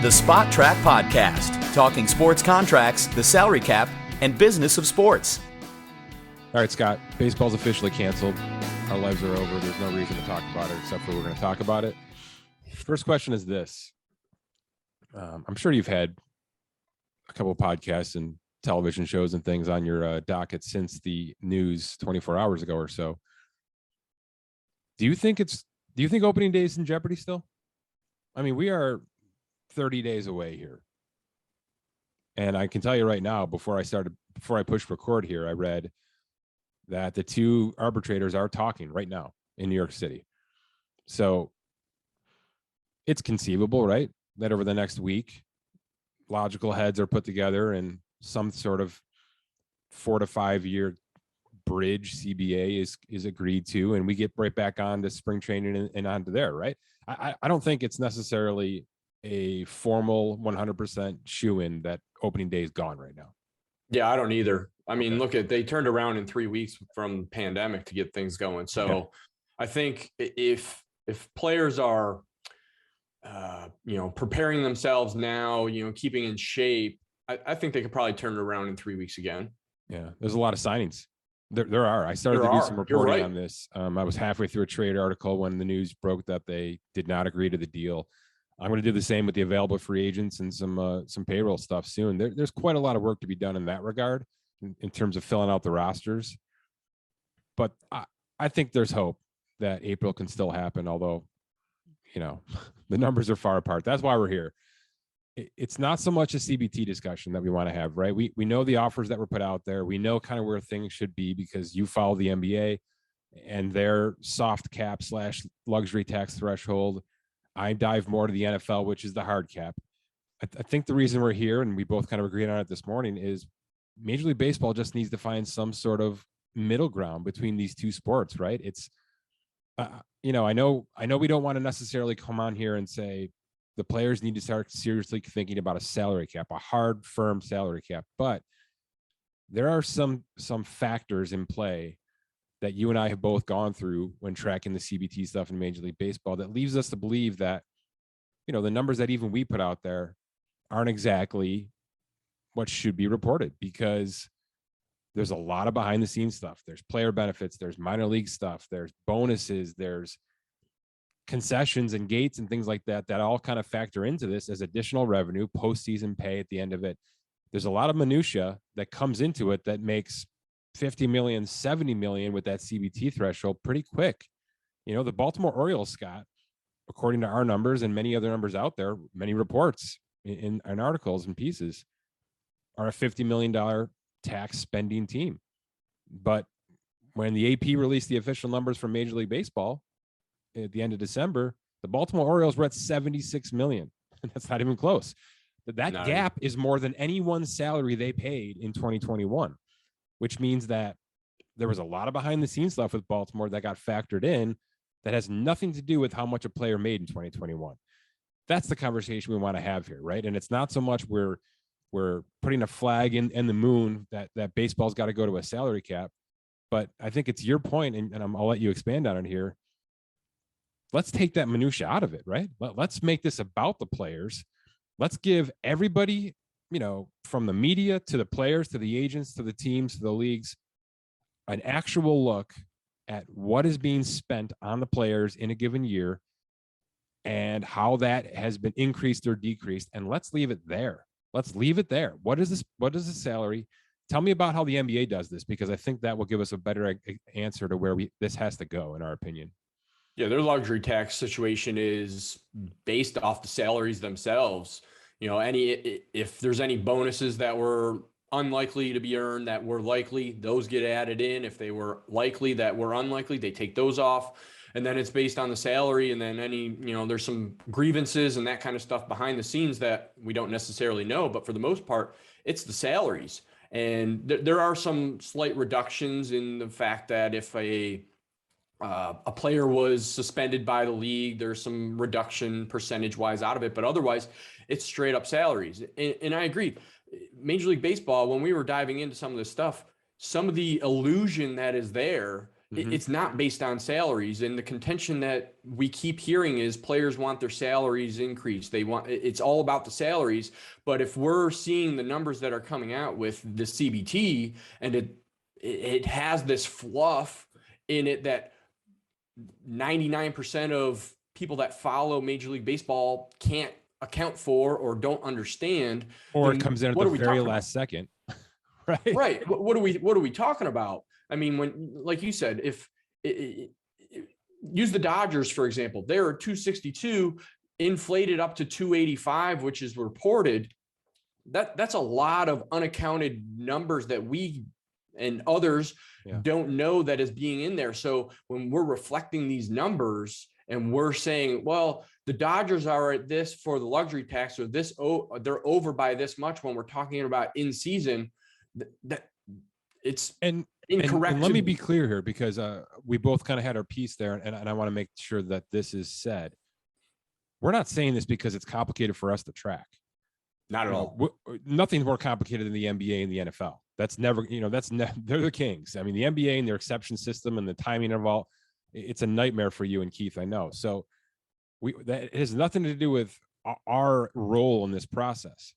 the Spot Track Podcast, talking sports contracts, the salary cap, and business of sports. All right, Scott, baseball's officially canceled. Our lives are over. There's no reason to talk about it except for we're going to talk about it. First question is this. I'm sure you've had a couple of podcasts and television shows and things on your docket since the news 24 hours ago or so. Do you think opening day is in jeopardy still? I mean, we are 30 days away here. And I can tell you right now, before I pushed record here, I read that the two arbitrators are talking right now in New York City. So it's conceivable, right, that over the next week, logical heads are put together and some sort of 4 to 5 year bridge CBA is agreed to, and we get right back on to spring training and onto there, right? I don't think it's necessarily a formal 100% shoe-in that opening day is gone right now. Yeah, I don't either. I mean, look they turned around in 3 weeks from the pandemic to get things going. So yeah. I think if players are, preparing themselves now, keeping in shape, I think they could probably turn it around in 3 weeks again. Yeah, there's a lot of signings. There are. I started to do some reporting on this. I was halfway through a trade article when the news broke that they did not agree to the deal. I'm going to do the same with the available free agents and some payroll stuff soon. There's quite a lot of work to be done in that regard in terms of filling out the rosters. But I think there's hope that April can still happen, although, the numbers are far apart. That's why we're here. It's not so much a CBT discussion that we want to have, right? We know the offers that were put out there. We know kind of where things should be because you follow the NBA and their soft cap / luxury tax threshold. I dive more to the NFL, which is the hard cap. I think the reason we're here, and we both kind of agreed on it this morning, is Major League Baseball just needs to find some sort of middle ground between these two sports, right? It's, I know we don't want to necessarily come on here and say the players need to start seriously thinking about a salary cap, a hard, firm salary cap, but there are some factors in play that you and I have both gone through when tracking the CBT stuff in Major League Baseball that leaves us to believe that, the numbers that even we put out there aren't exactly what should be reported, because there's a lot of behind the scenes stuff. There's player benefits, there's minor league stuff, there's bonuses, there's concessions and gates and things like that all kind of factor into this as additional revenue, postseason pay at the end of it. There's a lot of minutia that comes into it that makes 50 million, 70 million with that CBT threshold pretty quick. The Baltimore Orioles, Scott, according to our numbers and many other numbers out there, many reports in articles and pieces, are a $50 million tax spending team. But when the AP released the official numbers from Major League Baseball at the end of December, the Baltimore Orioles were at 76 million. That's not even close. That gap is more than anyone's salary they paid in 2021. Which means that there was a lot of behind the scenes stuff with Baltimore that got factored in that has nothing to do with how much a player made in 2021. That's the conversation we want to have here, right? And it's not so much we're putting a flag in the moon that baseball's got to go to a salary cap, but I think it's your point, and I'll let you expand on it here. Let's take that minutia out of it, right? Let's make this about the players. Let's give everybody, from the media to the players, to the agents, to the teams, to the leagues, an actual look at what is being spent on the players in a given year and how that has been increased or decreased. And let's leave it there. What is the salary? Tell me about how the NBA does this, because I think that will give us a better answer to where this has to go, in our opinion. Yeah, their luxury tax situation is based off the salaries themselves. If there's any bonuses that were unlikely to be earned that were likely, those get added in. If they were likely that were unlikely, they take those off. And then it's based on the salary. And then there's some grievances and that kind of stuff behind the scenes that we don't necessarily know. But for the most part, it's the salaries. And there are some slight reductions in the fact that if a player was suspended by the league, there's some reduction percentage wise out of it, but otherwise it's straight up salaries. And I agree. Major League Baseball, when we were diving into some of this stuff, some of the illusion that is there it's not based on salaries. And the contention that we keep hearing is players want their salaries increased. It's all about the salaries. But if we're seeing the numbers that are coming out with the CBT, and it has this fluff in it that 99% of people that follow Major League Baseball can't account for or don't understand, or it comes in at the very last second. Right. What are we talking about? I mean, when, like you said, if use the Dodgers, for example, they're 262 inflated up to 285, which is reported. That's a lot of unaccounted numbers that we and others don't know that is being in there. So when we're reflecting these numbers and we're saying, well, the Dodgers are at this for the luxury tax, or this, they're over by this much, when we're talking about in season, that it's incorrect. And let me be clear here, because we both kind of had our piece there, and I want to make sure that this is said. We're not saying this because it's complicated for us to track. Not at all. Nothing's more complicated than the NBA and the NFL. That's never, they're the kings. I mean, the NBA and their exception system and the timing of all, it's a nightmare for you and Keith, I know. So that has nothing to do with our role in this process.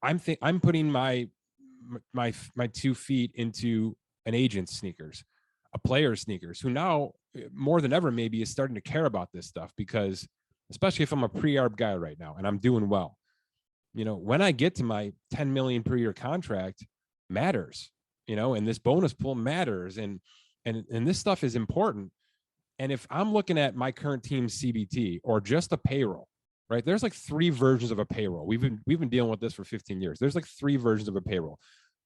I'm putting my 2 feet into an agent's sneakers, a player's sneakers, who now more than ever maybe is starting to care about this stuff, because especially if I'm a pre-arb guy right now and I'm doing well, when I get to my 10 million per year contract matters, and this bonus pool matters, and this stuff is important. And if I'm looking at my current team's CBT or just a payroll, right? There's like 3 versions of a payroll. We've been dealing with this for 15 years. There's like 3 versions of a payroll.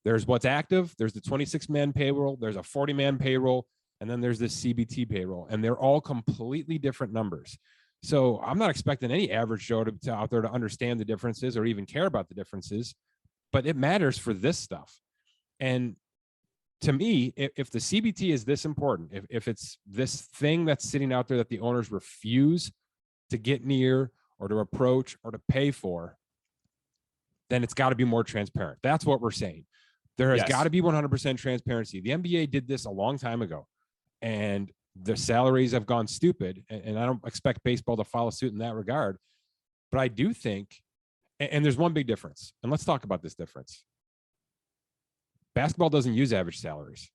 There's what's active. There's the 26-man payroll. There's a 40-man payroll. And then there's this CBT payroll. And they're all completely different numbers. So I'm not expecting any average Joe to out there to understand the differences or even care about the differences, but it matters for this stuff. And to me, if the CBT is this important, if it's this thing that's sitting out there that the owners refuse to get near or to approach or to pay for, then it's got to be more transparent. That's what we're saying. There has got to be 100% transparency. The NBA did this a long time ago, and the salaries have gone stupid, and I don't expect baseball to follow suit in that regard. But I do think, and there's one big difference, and let's talk about this difference. Basketball doesn't use average salaries.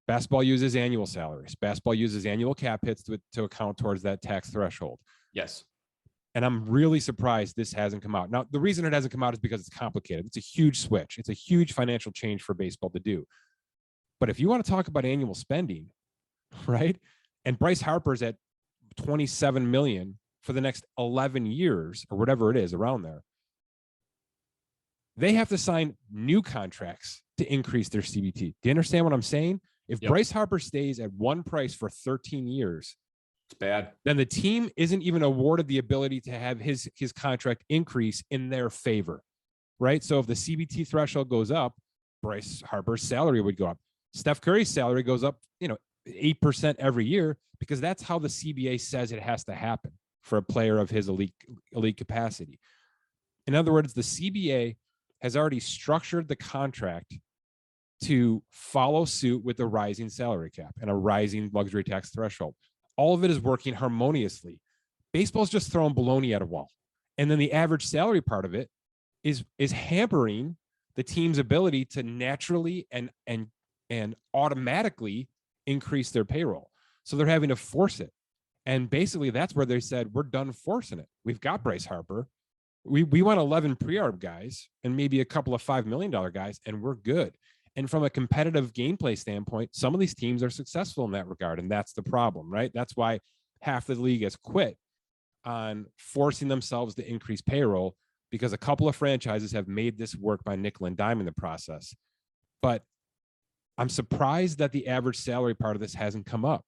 Basketball uses annual salaries. Basketball uses annual cap hits to account towards that tax threshold. Yes. And I'm really surprised this hasn't come out. Now, the reason it hasn't come out is because it's complicated. It's a huge switch. It's a huge financial change for baseball to do. But if you want to talk about annual spending, right? And Bryce Harper's at 27 million for the next 11 years or whatever it is around there. They have to sign new contracts to increase their CBT. Do you understand what I'm saying? If Bryce Harper stays at one price for 13 years, it's bad. Then the team isn't even awarded the ability to have his contract increase in their favor, right? So if the CBT threshold goes up, Bryce Harper's salary would go up. Steph Curry's salary goes up, 8% every year, because that's how the CBA says it has to happen for a player of his elite capacity. In other words, the CBA has already structured the contract to follow suit with a rising salary cap and a rising luxury tax threshold. All of it is working harmoniously. Baseball's just throwing baloney at a wall. And then the average salary part of it is hampering the team's ability to naturally and automatically increase their payroll. So they're having to force it. And basically that's where they said, we're done forcing it. We've got Bryce Harper. We want 11 pre-arb guys and maybe a couple of $5 million guys, and we're good. And from a competitive gameplay standpoint, some of these teams are successful in that regard. And that's the problem, right? That's why half the league has quit on forcing themselves to increase payroll, because a couple of franchises have made this work by nickel and diming the process. But I'm surprised that the average salary part of this hasn't come up,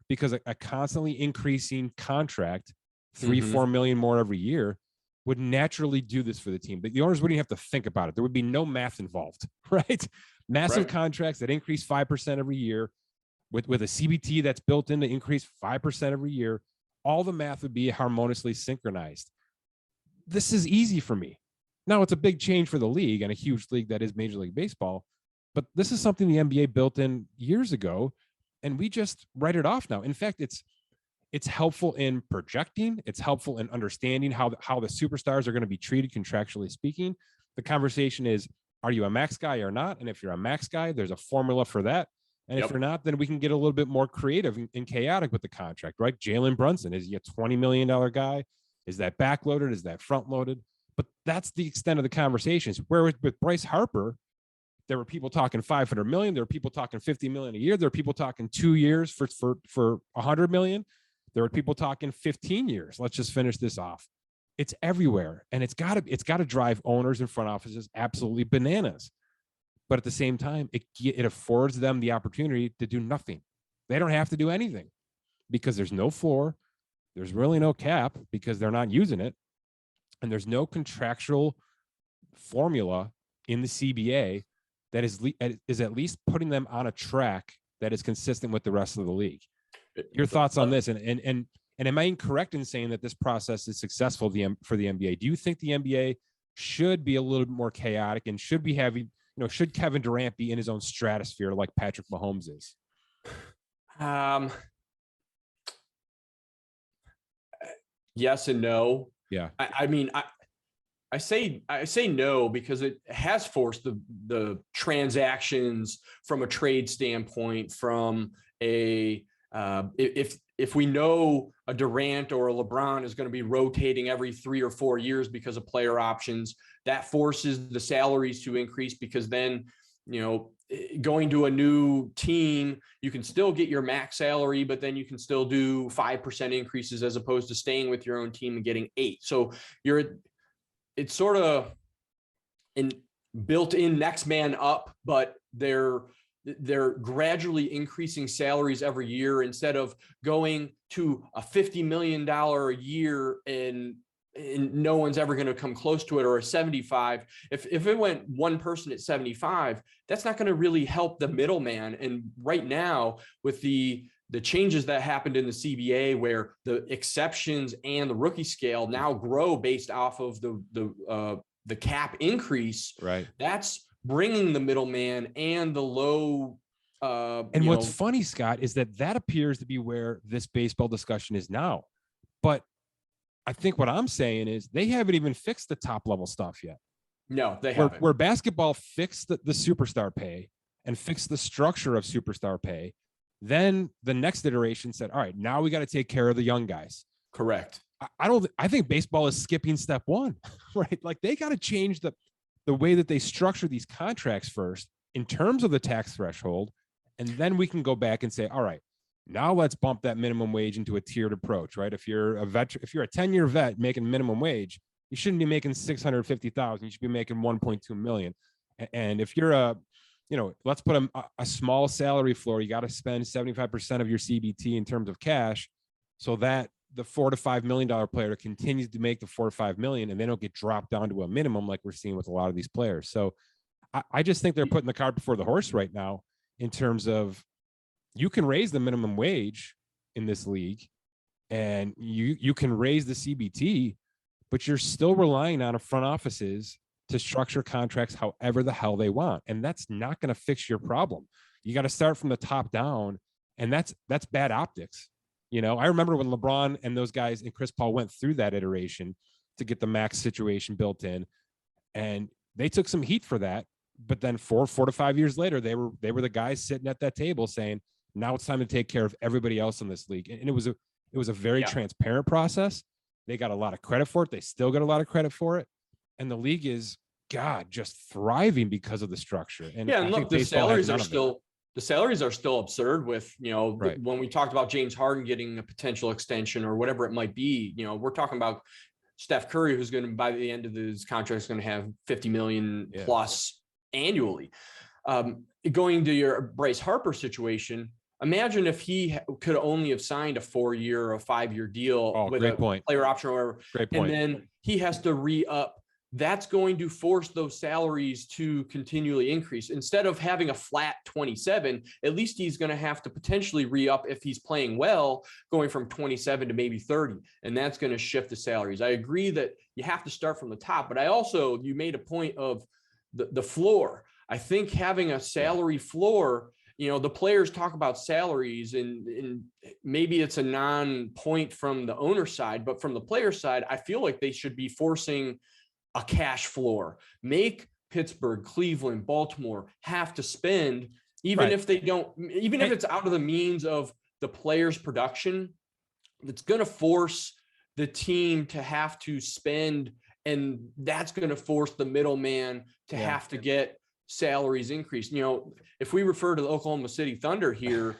because a constantly increasing contract, 3-4 million more every year, would naturally do this for the team. But the owners wouldn't have to think about it. There would be no math involved, right? Massive contracts that increase 5% every year with a CBT that's built in to increase 5% every year. All the math would be harmoniously synchronized. This is easy for me. Now, it's a big change for the league and a huge league that is Major League Baseball, but this is something the NBA built in years ago and we just write it off now. In fact, it's helpful in projecting. It's helpful in understanding how the superstars are going to be treated contractually speaking. The conversation is, are you a max guy or not? And if you're a max guy, there's a formula for that. And if you're not, then we can get a little bit more creative and chaotic with the contract, right? Jalen Brunson, is he a $20 million guy? Is that backloaded? Is that front loaded? But that's the extent of the conversations. Where with Bryce Harper, there were people talking 500 million. There were people talking 50 million a year. There were people talking 2 years for 100 million. There were people talking 15 years. Let's just finish this off. It's everywhere. And it's got to drive owners and front offices absolutely bananas. But at the same time, it affords them the opportunity to do nothing. They don't have to do anything because there's no floor. There's really no cap because they're not using it. And there's no contractual formula in the CBA that is at least putting them on a track that is consistent with the rest of the league. Your thoughts on this? And am I incorrect in saying that this process is successful for the NBA? Do you think the NBA should be a little bit more chaotic and should be having, should Kevin Durant be in his own stratosphere like Patrick Mahomes is? Yes and no. Yeah. I say no because it has forced the transactions from a trade standpoint, from a if we know a Durant or a LeBron is going to be rotating every 3 or 4 years because of player options, that forces the salaries to increase, because then, going to a new team, you can still get your max salary, but then you can still do 5% increases as opposed to staying with your own team and getting 8. So it's sort of built in next man up, but they're gradually increasing salaries every year instead of going to a $50 million a year and no one's ever going to come close to it, or a 75. If it went one person at 75, that's not going to really help the middleman. And right now, with the changes that happened in the CBA, where the exceptions and the rookie scale now grow based off of the cap increase, right? That's bringing the middleman and the low. And what's funny, Scott, is that appears to be where this baseball discussion is now. But I think what I'm saying is they haven't even fixed the top level stuff yet. No, they haven't. Where basketball fixed the superstar pay and fixed the structure of superstar pay, then the next iteration said, all right, now we got to take care of the young guys. Correct. I think baseball is skipping step one, right? Like they got to change the way that they structure these contracts first in terms of the tax threshold. And then we can go back and say, all right, now let's bump that minimum wage into a tiered approach, right? If you're a 10-year vet making minimum wage, you shouldn't be making $650,000. You should be making 1.2 million. And if you're let's put a small salary floor, you got to spend 75% of your CBT in terms of cash, so that the $4 to $5 million player continues to make the $4 to $5 million, and they don't get dropped down to a minimum like we're seeing with a lot of these players. So I just think they're putting the cart before the horse right now, in terms of, you can raise the minimum wage in this league and you can raise the CBT, but you're still relying on front offices to structure contracts however the hell they want. And that's not going to fix your problem. You got to start from the top down, and that's bad optics. I remember when LeBron and those guys and Chris Paul went through that iteration to get the max situation built in, and they took some heat for that. But then 4 to 5 years later, they were the guys sitting at that table saying, now it's time to take care of everybody else in this league. And it was a very transparent process. They got a lot of credit for it. They still get a lot of credit for it. And the league is, just thriving because of the structure. And and look, the salaries are still absurd with, right. When we talked about James Harden getting a potential extension or whatever it might be, we're talking about Steph Curry, who's going to, by the end of his contract, is going to have 50 million plus annually. Going to your Bryce Harper situation, imagine if he could only have signed a 4-year or a 5-year deal with a player option or whatever. Great point. And then he has to re-up. That's going to force those salaries to continually increase. Instead of having a flat 27, at least he's going to have to potentially re-up if he's playing well, going from 27 to maybe 30. And that's going to shift the salaries. I agree that you have to start from the top, but you made a point of the floor. I think having a salary floor the players talk about salaries and maybe it's a non-point from the owner side, but from the player side, I feel like they should be forcing a cash floor. Make Pittsburgh, Cleveland, Baltimore have to spend, even if they don't, even if it's out of the means of the players' production, it's going to force the team to have to spend, and that's going to force the middleman to have to get salaries increased. If we refer to the Oklahoma City Thunder here,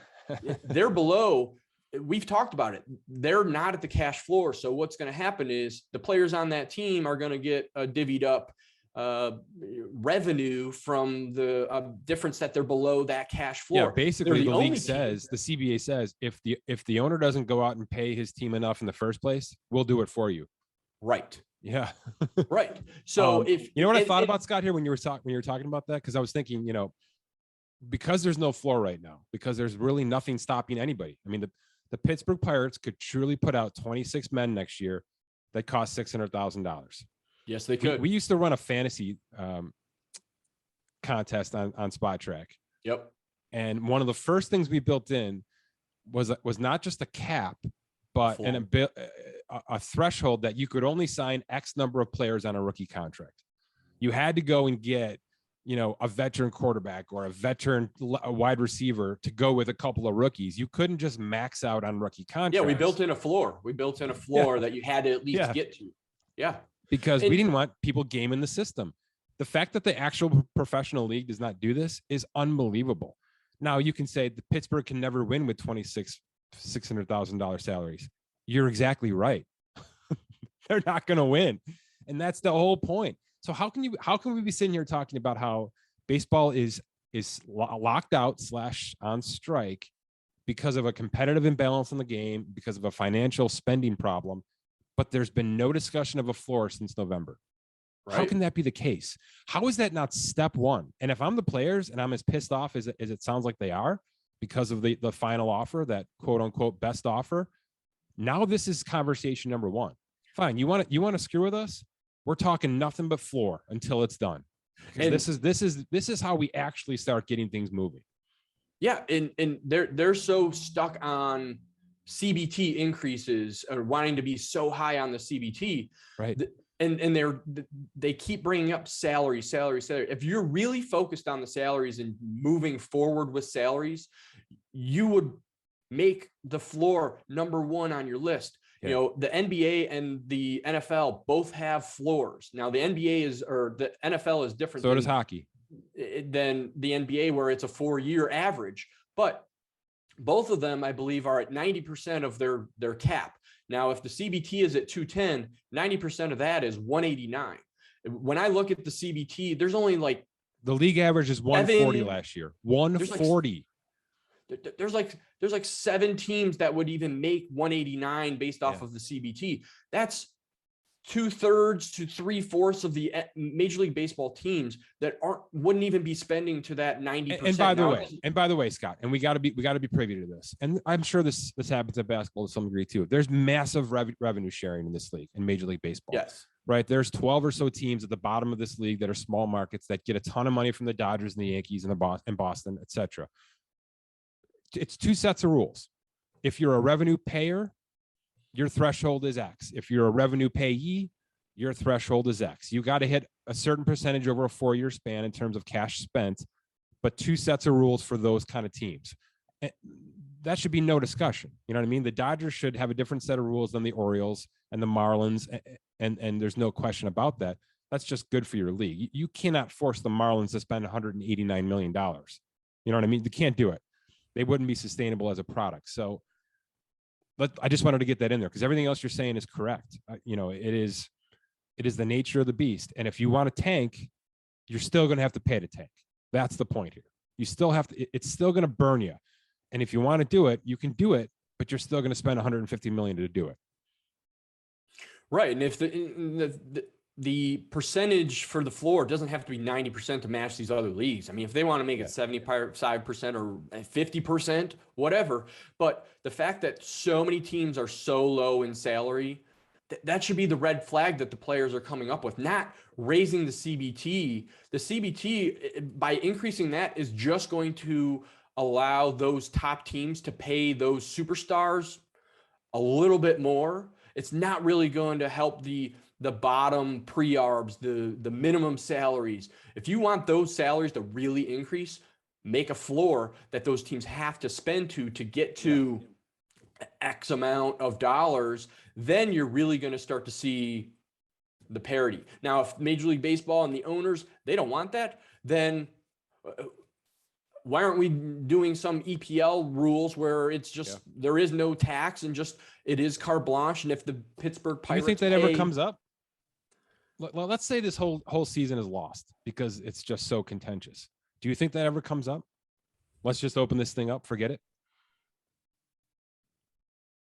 they're below. We've talked about it. They're not at the cash floor. So what's going to happen is the players on that team are going to get a divvied up revenue from the difference that they're below that cash floor. Yeah, basically the league says, the CBA says, if the owner doesn't go out and pay his team enough in the first place, we'll do it for you. Right. Yeah. Right. So if what I thought about, Scott, here when you were talking about that, because I was thinking, because there's no floor right now, because there's really nothing stopping anybody. I mean, the Pittsburgh Pirates could truly put out 26 men next year that cost $600,000. Yes, they could. We used to run a fantasy contest on Spot Track. Yep. And one of the first things we built in was not just a cap, but a threshold that you could only sign X number of players on a rookie contract. You had to go and get, a veteran quarterback or a veteran wide receiver to go with a couple of rookies. You couldn't just max out on rookie contracts. Yeah, we built in a floor. That you had to at least get to. Yeah. Because we didn't want people gaming the system. The fact that the actual professional league does not do this is unbelievable. Now you can say the Pittsburgh can never win with $600,000 salaries. You're exactly right. They're not going to win. And that's the whole point. So how can we be sitting here talking about how baseball is locked out / on strike because of a competitive imbalance in the game, because of a financial spending problem, but there's been no discussion of a floor since November? Right. How can that be the case? How is that not step one? And if I'm the players and I'm as pissed off as it sounds like they are because of the final offer, that quote unquote best offer, now this is conversation number one. Fine. You want to screw with us? We're talking nothing but floor until it's done. And this is how we actually start getting things moving. Yeah. And they're so stuck on CBT increases or wanting to be so high on the CBT. Right. And they keep bringing up salary. If you're really focused on the salaries and moving forward with salaries, you would make the floor number one on your list. Yeah. The NBA and the NFL both have floors. Now the NFL is different. So does hockey. Than the NBA, where it's a 4-year average. But both of them, I believe, are at 90% of their cap. Now, if the CBT is at 210, 90% of that is 189. When I look at the CBT, there's only like the league average is 140 last year. 140. There's like 7 teams that would even make 189 based off of the CBT. That's 2/3 to 3/4 of the Major League Baseball teams that wouldn't even be spending to that 90%. And by the way, Scott, and we got to be privy to this. And I'm sure this happens at basketball to some degree too. There's massive revenue sharing in this league, in Major League Baseball. Yes. Right. There's 12 or so teams at the bottom of this league that are small markets that get a ton of money from the Dodgers and the Yankees and Boston, etc. It's 2 sets of rules. If you're a revenue payer, your threshold is X. If you're a revenue payee, your threshold is X. You got to hit a certain percentage over a 4-year span in terms of cash spent, but 2 sets of rules for those kind of teams. And that should be no discussion. You know what I mean? The Dodgers should have a different set of rules than the Orioles and the Marlins, and there's no question about that. That's just good for your league. You cannot force the Marlins to spend $189 million. You know what I mean? They can't do it. They wouldn't be sustainable as a product. So I just wanted to get that in there because everything else you're saying is correct. It is the nature of the beast. And if you want to tank, you're still going to have to pay to tank. That's the point here. You still have to, it's still going to burn you. And if you want to do it, you can do it, but you're still going to spend $150 million to do it. Right. And if the percentage for the floor doesn't have to be 90% to match these other leagues. I mean, if they want to make it 75% or 50%, whatever. But the fact that so many teams are so low in salary, that should be the red flag that the players are coming up with, not raising the CBT. The CBT, by increasing that, is just going to allow those top teams to pay those superstars a little bit more, it's not really going to help the bottom pre-arbs, the minimum salaries. If you want those salaries to really increase, make a floor that those teams have to spend to get to X amount of dollars, then you're really going to start to see the parity. Now, if Major League Baseball and the owners, they don't want that, then why aren't we doing some EPL rules where it's just there is no tax and just it is carte blanche? And if the Pittsburgh Pirates, do you think that ever comes up? Well, let's say this whole season is lost because it's just so contentious. Do you think that ever comes up? Let's just open this thing up, forget it.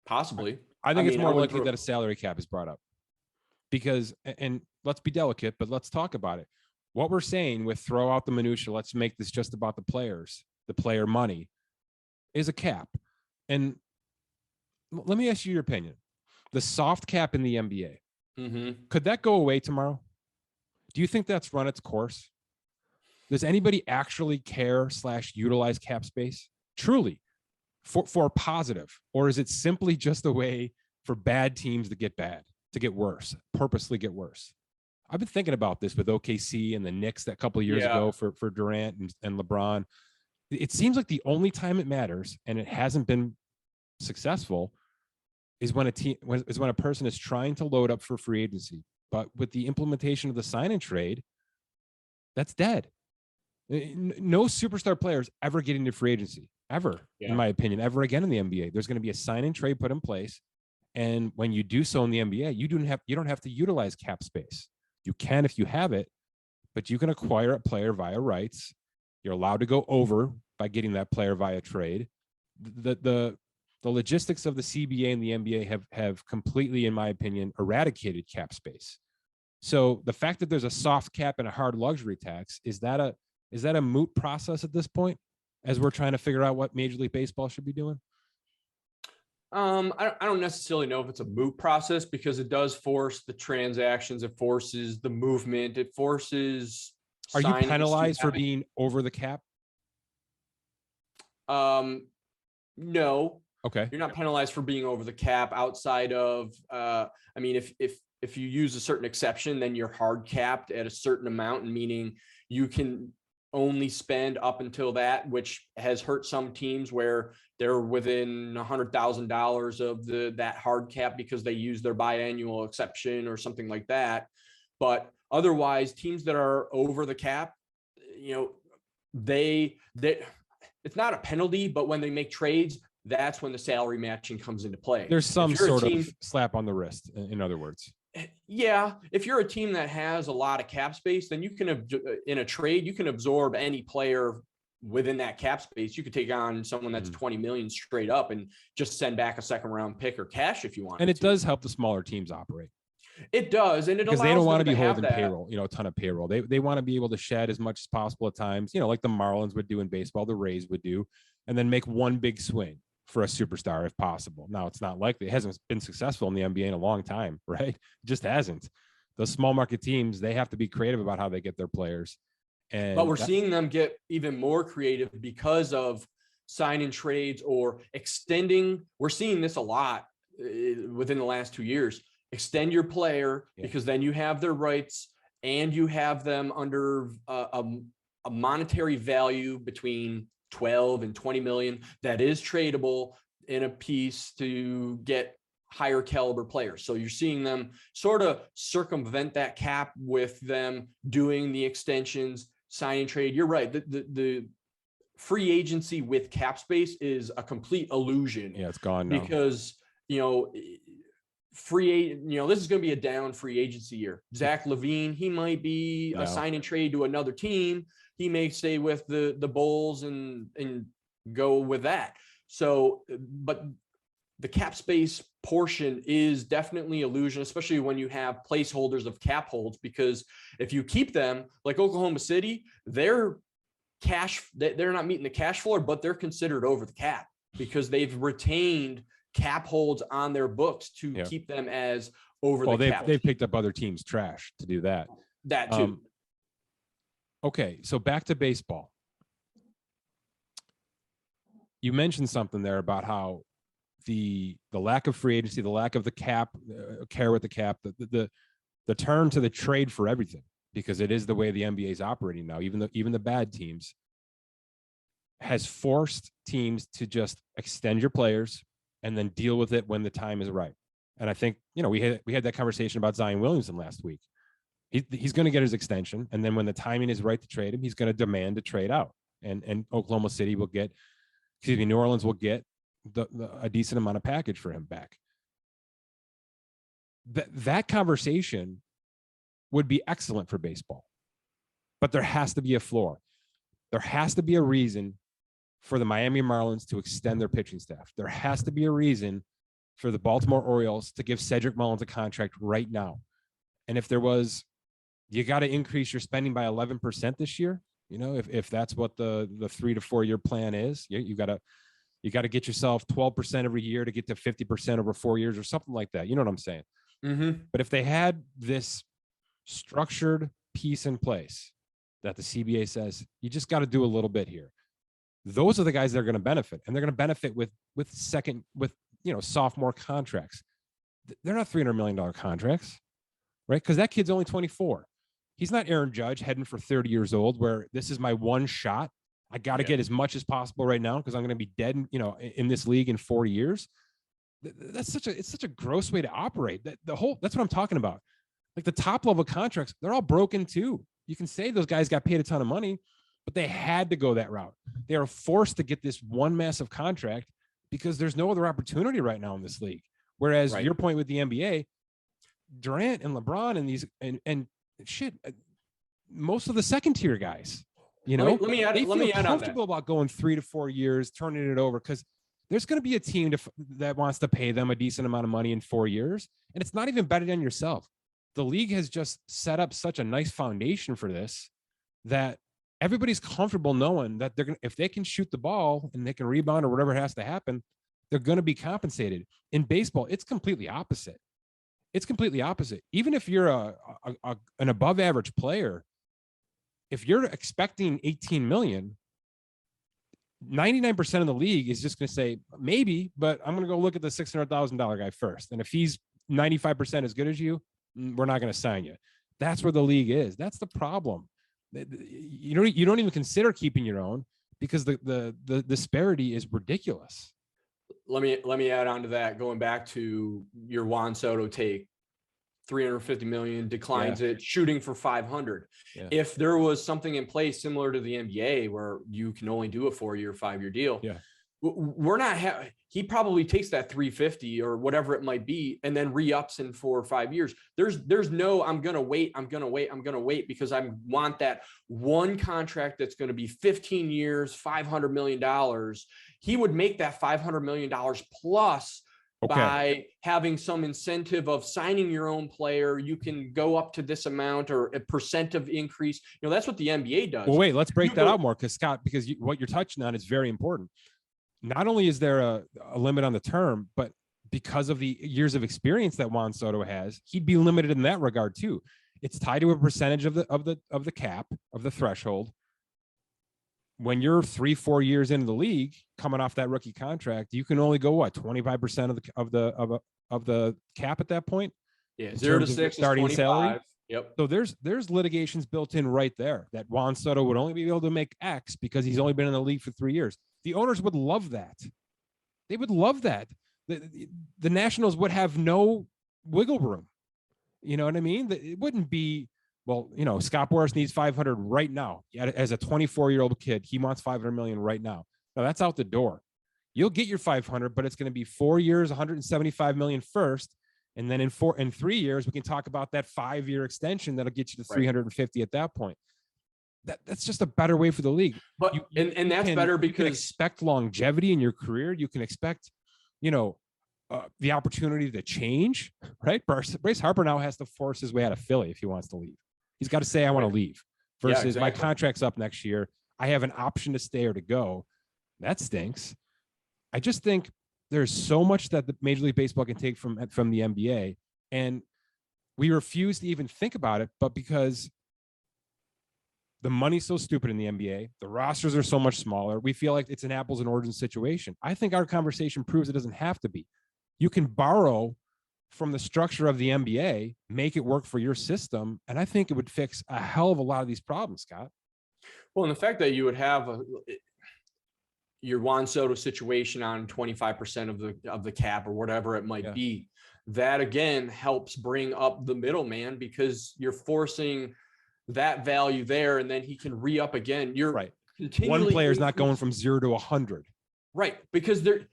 Possibly. I think it's more likely that a salary cap is brought up because, and let's be delicate, but let's talk about it. What we're saying with throw out the minutia, let's make this just about the players, the player money, is a cap. And let me ask you your opinion. The soft cap in the NBA, could that go away tomorrow? Do you think that's run its course? Does anybody actually care / utilize cap space truly for positive? Or is it simply just a way for bad teams to get worse, purposely get worse? I've been thinking about this with OKC and the Knicks that couple of years ago for Durant and LeBron. It seems like the only time it matters, and it hasn't been successful, is when a person is trying to load up for free agency. But with the implementation of the sign and trade, that's dead. No superstar players ever get into free agency, ever, in my opinion, ever again in the NBA. There's going to be a sign and trade put in place. And when you do so in the NBA, you don't have to utilize cap space. You can if you have it, but you can acquire a player via rights. You're allowed to go over by getting that player via trade. The logistics of the CBA and the NBA have completely, in my opinion, eradicated cap space. So the fact that there's a soft cap and a hard luxury tax, is that a moot process at this point as we're trying to figure out what Major League Baseball should be doing? I don't necessarily know if it's a moot process because it does force the transactions. It forces the movement. It forces. Are you penalized for being over the cap? No. Okay. You're not penalized for being over the cap outside of, I mean, if you use a certain exception, then you're hard capped at a certain amount, meaning you can only spend up until that, which has hurt some teams where they're within $100,000 of that hard cap because they use their biannual exception or something like that. But otherwise, teams that are over the cap, they it's not a penalty, but when they make trades, that's when the salary matching comes into play. There's some sort of slap on the wrist, in other words. Yeah. If you're a team that has a lot of cap space, then you can, in a trade, you can absorb any player within that cap space. You could take on someone that's 20 million straight up and just send back a second round pick or cash if you want. And it does help the smaller teams operate. It does. And because they don't want to be holding payroll, a ton of payroll. They want to be able to shed as much as possible at times, like the Marlins would do in baseball, the Rays would do, and then make one big swing for a superstar if possible. Now, it's not likely. It hasn't been successful in the NBA in a long time, right? It just hasn't. Those small market teams, they have to be creative about how they get their players. But we're seeing them get even more creative because of sign and trades or extending. We're seeing this a lot within the last 2 years. Extend your player because then you have their rights and you have them under a monetary value between 12 and 20 million that is tradable in a piece to get higher caliber players. So you're seeing them sort of circumvent that cap with them doing the extensions, sign and trade. You're right. The free agency with cap space is a complete illusion. Yeah, it's gone now. Because, this is going to be a down free agency year. Zach LaVine, he might be a sign and trade to another team. He may stay with the Bulls and go with that. So, but the cap space portion is definitely illusion, especially when you have placeholders of cap holds, because if you keep them like Oklahoma City, they're not meeting the cash floor, but they're considered over the cap because they've retained cap holds on their books to keep them as over the cap. They've picked up other teams' trash to do that. That too. Okay, so back to baseball. you mentioned something there about how the lack of free agency, the lack of the cap, care with the cap, the turn to the trade for everything, because it is the way the NBA is operating now. Even the bad teams has forced teams to just extend your players and then deal with it when the time is right. And I think, we had that conversation about Zion Williamson last week. He's going to get his extension, and then when the timing is right to trade him, he's going to demand to trade out. And Oklahoma City will get, New Orleans will get a decent amount of package for him back. That conversation would be excellent for baseball, but there has to be a floor. There has to be a reason for the Miami Marlins to extend their pitching staff. There has to be a reason for the Baltimore Orioles to give Cedric Mullins a contract right now. And if there was, you got to increase your spending by 11% this year. If that's what the 3 to 4 year plan is, you got to get yourself 12% every year to get to 50% over 4 years or something like that. You know what I'm saying? Mm-hmm. But if they had this structured piece in place that the CBA says, you just got to do a little bit here, those are the guys that are going to benefit, and they're going to benefit with sophomore contracts. They're not $300 million contracts, right? Because that kid's only 24. He's not Aaron Judge heading for 30 years old, where this is my one shot. I got to get as much as possible right now because I'm going to be dead, in this league in 4 years. It's such a gross way to operate. That's what I'm talking about. Like the top level contracts, they're all broken too. You can say those guys got paid a ton of money, but they had to go that route. They are forced to get this one massive contract because there's no other opportunity right now in this league. Whereas your point with the NBA, Durant and LeBron and these and shit, most of the second tier guys, let me add comfortable about going 3 to 4 years, turning it over, because there's going to be a team that wants to pay them a decent amount of money in 4 years, and it's not even betting on yourself. The league has just set up such a nice foundation for this that everybody's comfortable knowing that they're going to, if they can shoot the ball and they can rebound or whatever has to happen, they're going to be compensated. In baseball, it's completely opposite. It's completely opposite. Even if you're an above average player, if you're expecting 18 million, 99% of the league is just going to say, maybe, but I'm going to go look at the $600,000 guy first. And if he's 95% as good as you, we're not going to sign you. That's where the league is. That's the problem. You don't even consider keeping your own because the disparity is ridiculous. Let me add on to that. Going back to your Juan Soto take, 350 million, declines it, shooting for 500. Yeah. If there was something in place similar to the NBA where you can only do a 4-year, 5-year deal, we're not he probably takes that 350 or whatever it might be and then re-ups in 4 or 5 years. There's no I'm gonna wait because I want that one contract that's going to be 15 years, $500 million. He would make that $500 million plus by having some incentive of signing your own player. You can go up to this amount or a percent of increase. That's what the NBA does. Well, wait, let's break that out more because what you're touching on is very important. Not only is there a limit on the term, but because of the years of experience that Juan Soto has, he'd be limited in that regard too. It's tied to a percentage of the cap, of the threshold. When you're 3-4 years into the league, coming off that rookie contract, you can only go 25% of the cap at that point. Yeah, 0 to 6 starting salary. Yep. So there's litigations built in right there that Juan Soto would only be able to make X because he's only been in the league for 3 years. The owners would love that. They would love that. The Nationals would have no wiggle room. You know what I mean? It wouldn't be, well, Scott Boras needs 500 right now. As a 24-year-old kid, he wants 500 million right now. Now that's out the door. You'll get your 500, but it's going to be 4 years, 175 million first. And then in 3 years, we can talk about that 5-year extension that'll get you to 350 at that point. That's just a better way for the league. But that's better because you can expect longevity in your career. You can expect, the opportunity to change, right? Bryce Harper now has to force his way out of Philly if he wants to leave. He's got to say, I want to leave versus my contract's up next year. I have an option to stay or to go. That stinks. I just think there's so much that the Major League Baseball can take from the NBA, and we refuse to even think about it. But because The money's so stupid in the NBA. The rosters are so much smaller. We feel like it's an apples and oranges situation. I think our conversation proves it doesn't have to be. You can borrow from the structure of the NBA, make it work for your system. And I think it would fix a hell of a lot of these problems, Scott. Well, and the fact that you would have your Juan Soto situation on 25% of the cap or whatever it might be, that again helps bring up the middleman, because you're forcing that value there, and then he can re-up again. You're right. Continually one player's not going from 0 to 100. Right. Because they're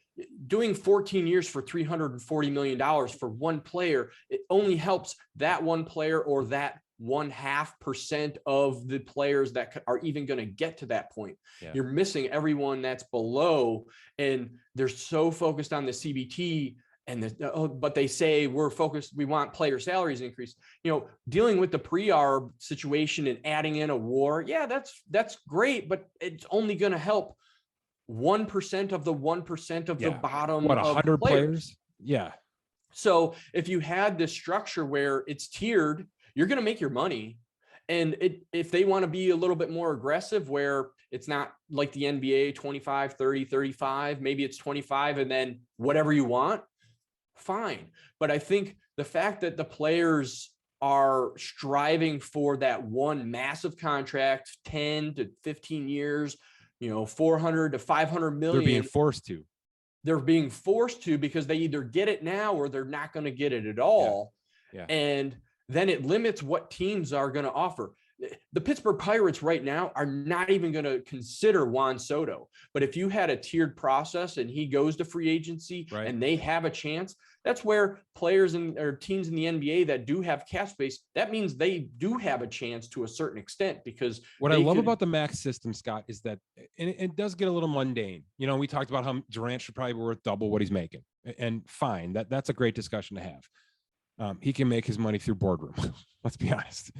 doing 14 years for $340 million for one player. It only helps that one player, or that 0.5% of the players that are even going to get to that point. Yeah. You're missing everyone that's below, and they're so focused on the CBT. But they say we're focused, we want player salaries increase. Dealing with the pre-arb situation and adding in a WAR, that's great, but it's only going to help 1% of the 1% of the bottom. What, 100 players? Yeah. So if you had this structure where it's tiered, you're going to make your money. And if they want to be a little bit more aggressive, where it's not like the NBA 25, 30, 35, maybe it's 25 and then whatever you want, fine. But I think the fact that the players are striving for that one massive contract, 10 to 15 years, 400 to 500 million. They're being forced to. They're being forced to, because they either get it now or they're not going to get it at all. Yeah. And then it limits what teams are going to offer. The Pittsburgh Pirates right now are not even going to consider Juan Soto. But if you had a tiered process and he goes to free agency and they have a chance, that's where players or teams in the NBA that do have cap space, that means they do have a chance to a certain extent. Because what I love about the max system, Scott, is that it does get a little mundane. We talked about how Durant should probably be worth double what he's making, and fine, that's a great discussion to have. He can make his money through boardroom. Let's be honest.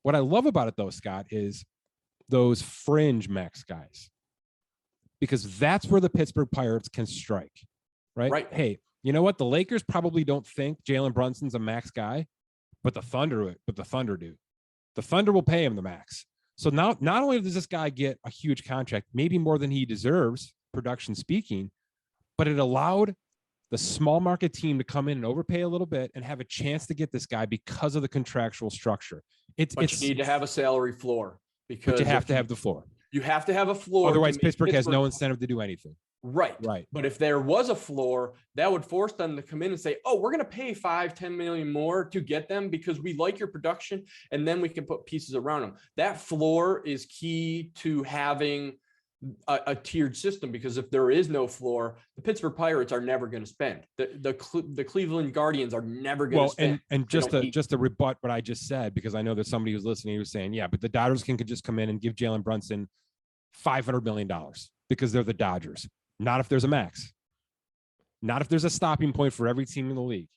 What I love about it, though, Scott, is those fringe max guys, because that's where the Pittsburgh Pirates can strike, right? Hey, you know what? The Lakers probably don't think Jalen Brunson's a max guy, but the Thunder do. The Thunder will pay him the max. So now, not only does this guy get a huge contract, maybe more than he deserves, production speaking, but it allowed the small market team to come in and overpay a little bit and have a chance to get this guy because of the contractual structure. You need to have a salary floor, because you have to have the floor. You have to have a floor. Otherwise, Pittsburgh has no incentive to do anything. Right. But if there was a floor, that would force them to come in and say, oh, we're going to pay 5-10 million more to get them because we like your production. And then we can put pieces around them. That floor is key to having a tiered system, because if there is no floor, the Pittsburgh Pirates are never going to spend. The Cleveland Guardians are never going to spend. And just to rebut what I just said, because I know there's somebody who's listening who's saying, yeah, but the Dodgers can just come in and give Jalen Brunson $500 million because they're the Dodgers. Not if there's a max. Not if there's a stopping point for every team in the league,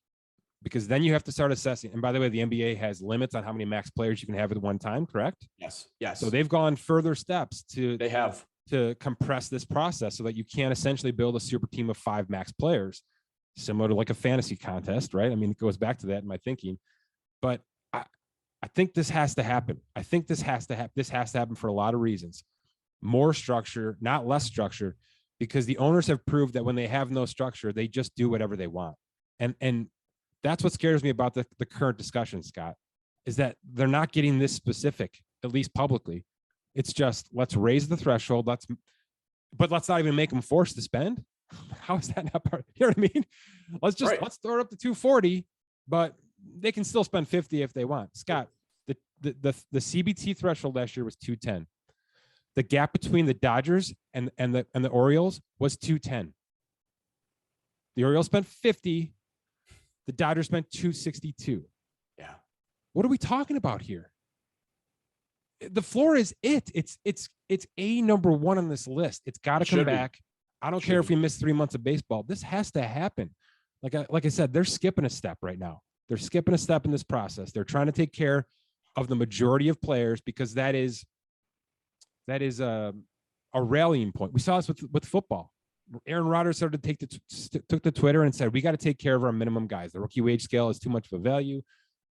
because then you have to start assessing. And by the way, the NBA has limits on how many max players you can have at one time, correct? Yes. So they've gone further steps to compress this process so that you can essentially build a super team of 5 max players, similar to like a fantasy contest, right? I mean, it goes back to that in my thinking, but I think this has to happen. I think this has to happen for a lot of reasons. More structure, not less structure, because the owners have proved that when they have no structure, they just do whatever they want. And that's what scares me about the current discussion, Scott, is that they're not getting this specific, at least publicly. It's just, let's raise the threshold. But let's not even make them forced to spend. How is that not part? You know what I mean? Let's throw it up to 240, but they can still spend 50 if they want. Scott, the CBT threshold last year was 210. The gap between the Dodgers and the Orioles was 210. The Orioles spent 50. The Dodgers spent 262. Yeah. What are we talking about here? The floor is it. It's a number one on this list. It's got to come back. I don't care if we miss 3 months of baseball. This has to happen. Like I said, they're skipping a step right now. They're skipping a step in this process. They're trying to take care of the majority of players, because that is a rallying point. We saw this with football. Aaron Rodgers took to Twitter and said, we got to take care of our minimum guys. The rookie wage scale is too much of a value.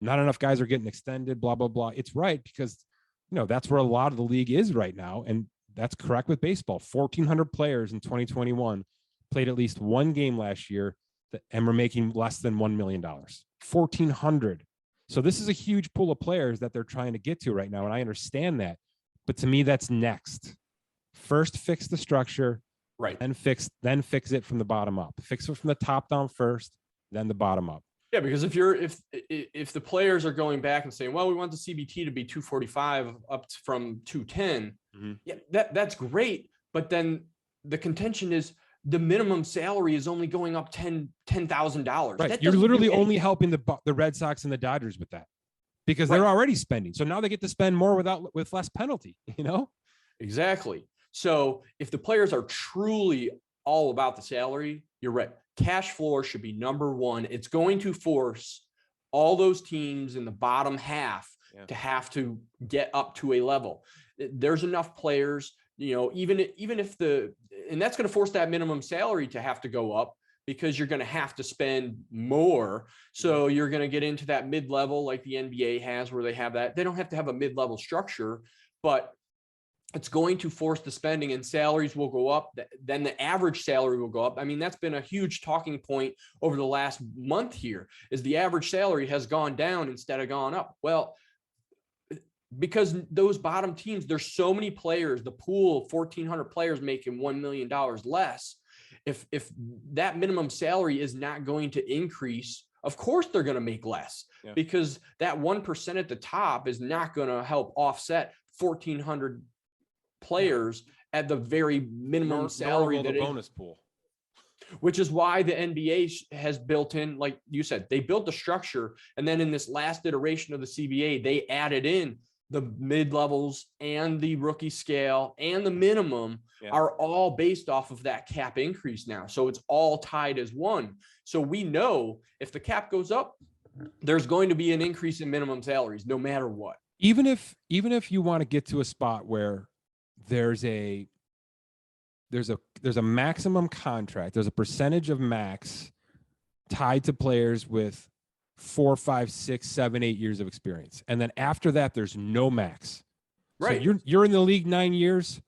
Not enough guys are getting extended, blah, blah, blah. It's right, because that's where a lot of the league is right now. And that's correct with baseball. 1,400 players in 2021 played at least one game last year and were making less than $1 million. 1,400. So this is a huge pool of players that they're trying to get to right now. And I understand that. But to me, that's next. First, fix the structure. Right. And fix it from the bottom up. Fix it from the top down first, then the bottom up. Yeah, because if the players are going back and saying, well, we want the CBT to be 245 up from 210, yeah, that's great. But then the contention is the minimum salary is only going up $10,000. Right. You're literally only helping the Red Sox and the Dodgers with that, because they're already spending. So now they get to spend more with less penalty, Exactly. So if the players are truly all about the salary, you're right. Cash floor should be number one. It's going to force all those teams in the bottom half to have to get up to a level. There's enough players, even if and that's going to force that minimum salary to have to go up, because you're going to have to spend more. So you're going to get into that mid-level like the NBA has, where they have that. They don't have to have a mid-level structure, but it's going to force the spending, and salaries will go up. Then the average salary will go up. I mean, that's been a huge talking point over the last month here, is the average salary has gone down instead of gone up. Well, because those bottom teams, there's so many players, the pool of 1,400 players making $1 million less. If that minimum salary is not going to increase, of course they're going to make less, because that 1% at the top is not going to help offset 1,400 players at the very minimum salary, that bonus pool, which is why the NBA has built in, like you said, they built the structure. And then in this last iteration of the CBA, they added in the mid-levels and the rookie scale and the minimum are all based off of that cap increase now. So it's all tied as one. So we know if the cap goes up, there's going to be an increase in minimum salaries, no matter what. Even if you want to get to a spot where there's a maximum contract, there's a percentage of max tied to players with 4, 5, 6, 7, 8 years of experience, and then after that there's no max. Right. So you're in the league 9 years,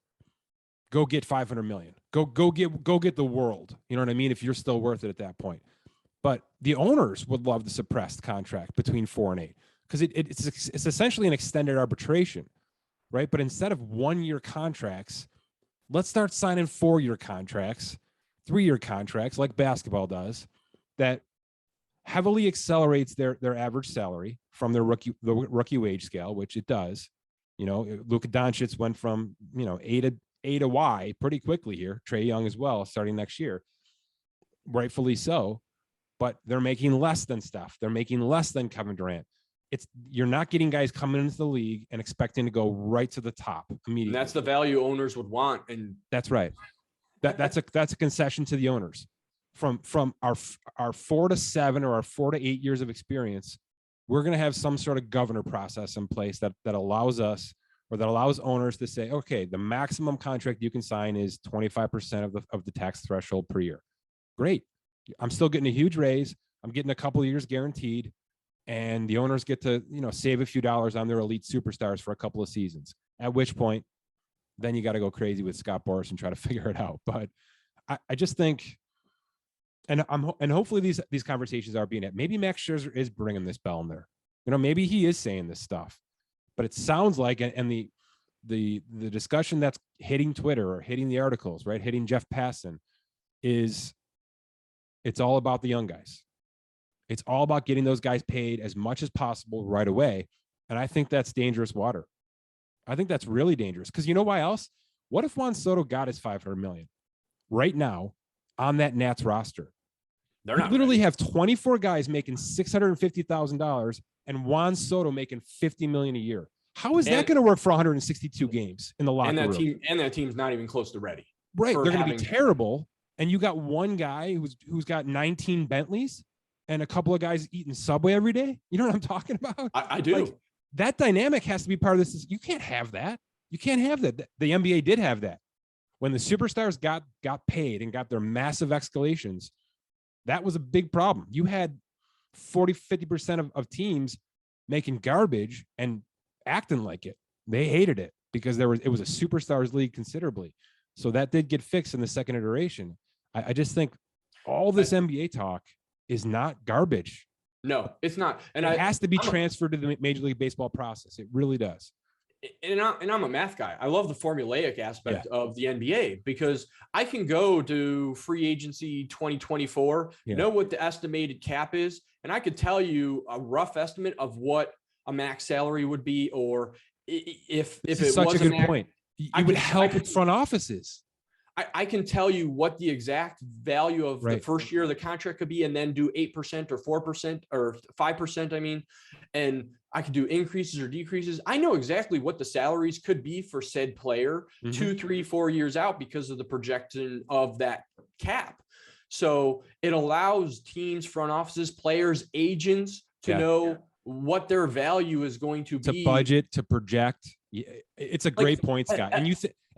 go get 500 million. Go get the world. You know what I mean? If you're still worth it at that point. But the owners would love the suppressed contract between 4 and 8, because it's essentially an extended arbitration. Right. But instead of 1-year contracts, let's start signing 4-year contracts, 3-year contracts like basketball does, that heavily accelerates their average salary from the rookie wage scale, which it does. Luka Doncic went from, A to Y pretty quickly here. Trae Young as well, starting next year. Rightfully so. But they're making less than Steph. They're making less than Kevin Durant. You're not getting guys coming into the league and expecting to go right to the top immediately. And that's the value owners would want. And that's right. That's a concession to the owners. From our 4 to 7 or our 4 to 8 years of experience, we're going to have some sort of governor process in place that allows us, or that allows owners to say, okay, the maximum contract you can sign is 25% of the tax threshold per year. Great. I'm still getting a huge raise. I'm getting a couple of years guaranteed. And the owners get to, save a few dollars on their elite superstars for a couple of seasons, at which point then you got to go crazy with Scott Boras and try to figure it out. But I just think, and hopefully these conversations are being had. Maybe Max Scherzer is bringing this bell in there. Maybe he is saying this stuff, but it sounds like, and the discussion that's hitting Twitter or hitting the articles, right, hitting Jeff Passan, is it's all about the young guys. It's all about getting those guys paid as much as possible right away. And I think that's dangerous water. I think that's really dangerous, because you know why else? What if Juan Soto got his $500 million right now on that Nats roster? They're not literally have 24 guys making $650,000 and Juan Soto making $50 million a year. How is that going to work for 162 games in the locker room? That team's not even close to ready. Right. They're going to be terrible. And you got one guy who's got 19 Bentleys and a couple of guys eating Subway every day. You know what I'm talking about? I do. Like, that dynamic has to be part of this. You can't have that. You can't have that. The NBA did have that. When the superstars got paid and got their massive escalations, that was a big problem. You had 40, 50% of teams making garbage and acting like it. They hated it because it was a superstars league considerably. So that did get fixed in the second iteration. I just think all this NBA talk is not garbage. No, it's not. And it has to be transferred to the Major League Baseball process. It really does. And I'm a math guy. I love the formulaic aspect of the NBA because I can go to free agency 2024, know what the estimated cap is, and I could tell you a rough estimate of what a max salary would be, or if it was such a good point. It would help front offices. I can tell you what the exact value of the first year of the contract could be, and then do 8% or 4% or 5%. I mean, and I could do increases or decreases. I know exactly what the salaries could be for said player 2, 3, 4 years out because of the projection of that cap. So it allows teams, front offices, players, agents to know what their value is going to be. To budget, to project. It's a great point, Scott.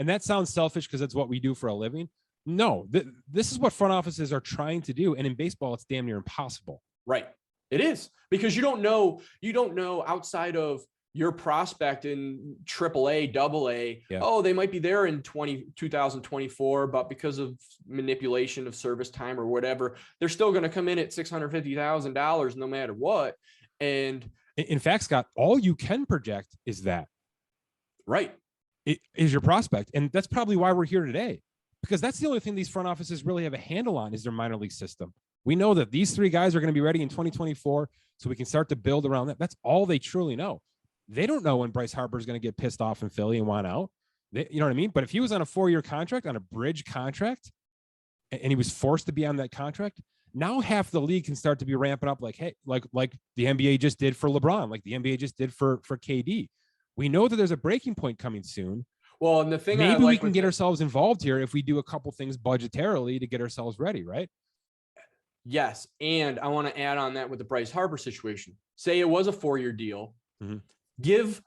And that sounds selfish because it's what we do for a living. No, this is what front offices are trying to do. And in baseball, it's damn near impossible. Right. It is, because you don't know outside of your prospect in AAA, AA. Oh, they might be there in 2024, but because of manipulation of service time or whatever, they're still going to come in at $650,000 no matter what. And in fact, Scott, all you can project is that. Right. It is your prospect. And that's probably why we're here today, because that's the only thing these front offices really have a handle on is their minor league system. We know that these 3 guys are going to be ready in 2024, so we can start to build around that. That's all they truly know. They don't know when Bryce Harper is going to get pissed off in Philly and want out. You know what I mean? But if he was on a 4-year contract, on a bridge contract, and he was forced to be on that contract, now half the league can start to be ramping up like, hey, like the NBA just did for LeBron, like the NBA just did for KD. We know that there's a breaking point coming soon. Well, and the thing maybe we can get ourselves involved here if we do a couple things budgetarily to get ourselves ready, right? Yes. And I want to add on that with the Bryce Harper situation. Say it was a 4-year deal. Give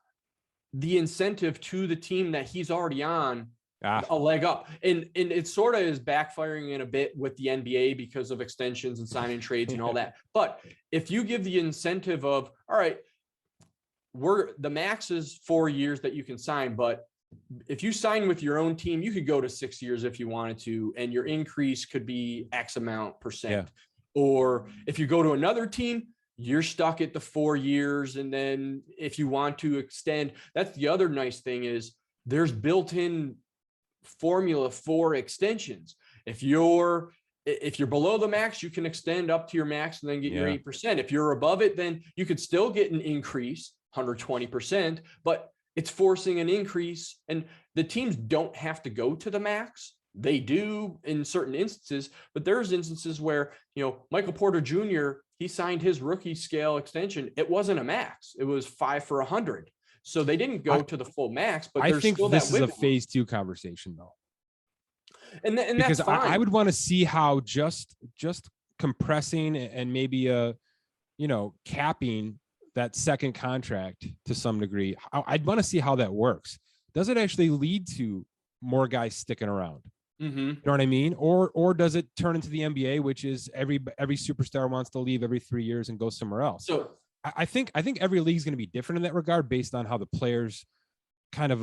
the incentive to the team that he's already on a leg up. And it sort of is backfiring in a bit with the NBA because of extensions and sign-in trades and all that. But if you give the incentive of, all right, the max is 4 years that you can sign, but if you sign with your own team, you could go to 6 years if you wanted to, and your increase could be X amount %. Or if you go to another team, you're stuck at the 4 years. And then if you want to extend, that's the other nice thing is there's built-in formula for extensions. If you're below the max, you can extend up to your max and then get your 8%. If you're above it, then you could still get an increase, 120%, but it's forcing an increase. And the teams don't have to go to the max. They do in certain instances, but there's instances where, Michael Porter Jr., he signed his rookie scale extension. It wasn't a max. It was 5 for 100. So they didn't go to the full max, but I think this is a phase 2 conversation though. And because that's fine. I would want to see how just compressing and maybe capping that second contract to some degree. I'd want to see how that works. Does it actually lead to more guys sticking around? You know what I mean? Or does it turn into the NBA, which is every superstar wants to leave every 3 years and go somewhere else? So I think every league is going to be different in that regard based on how the players kind of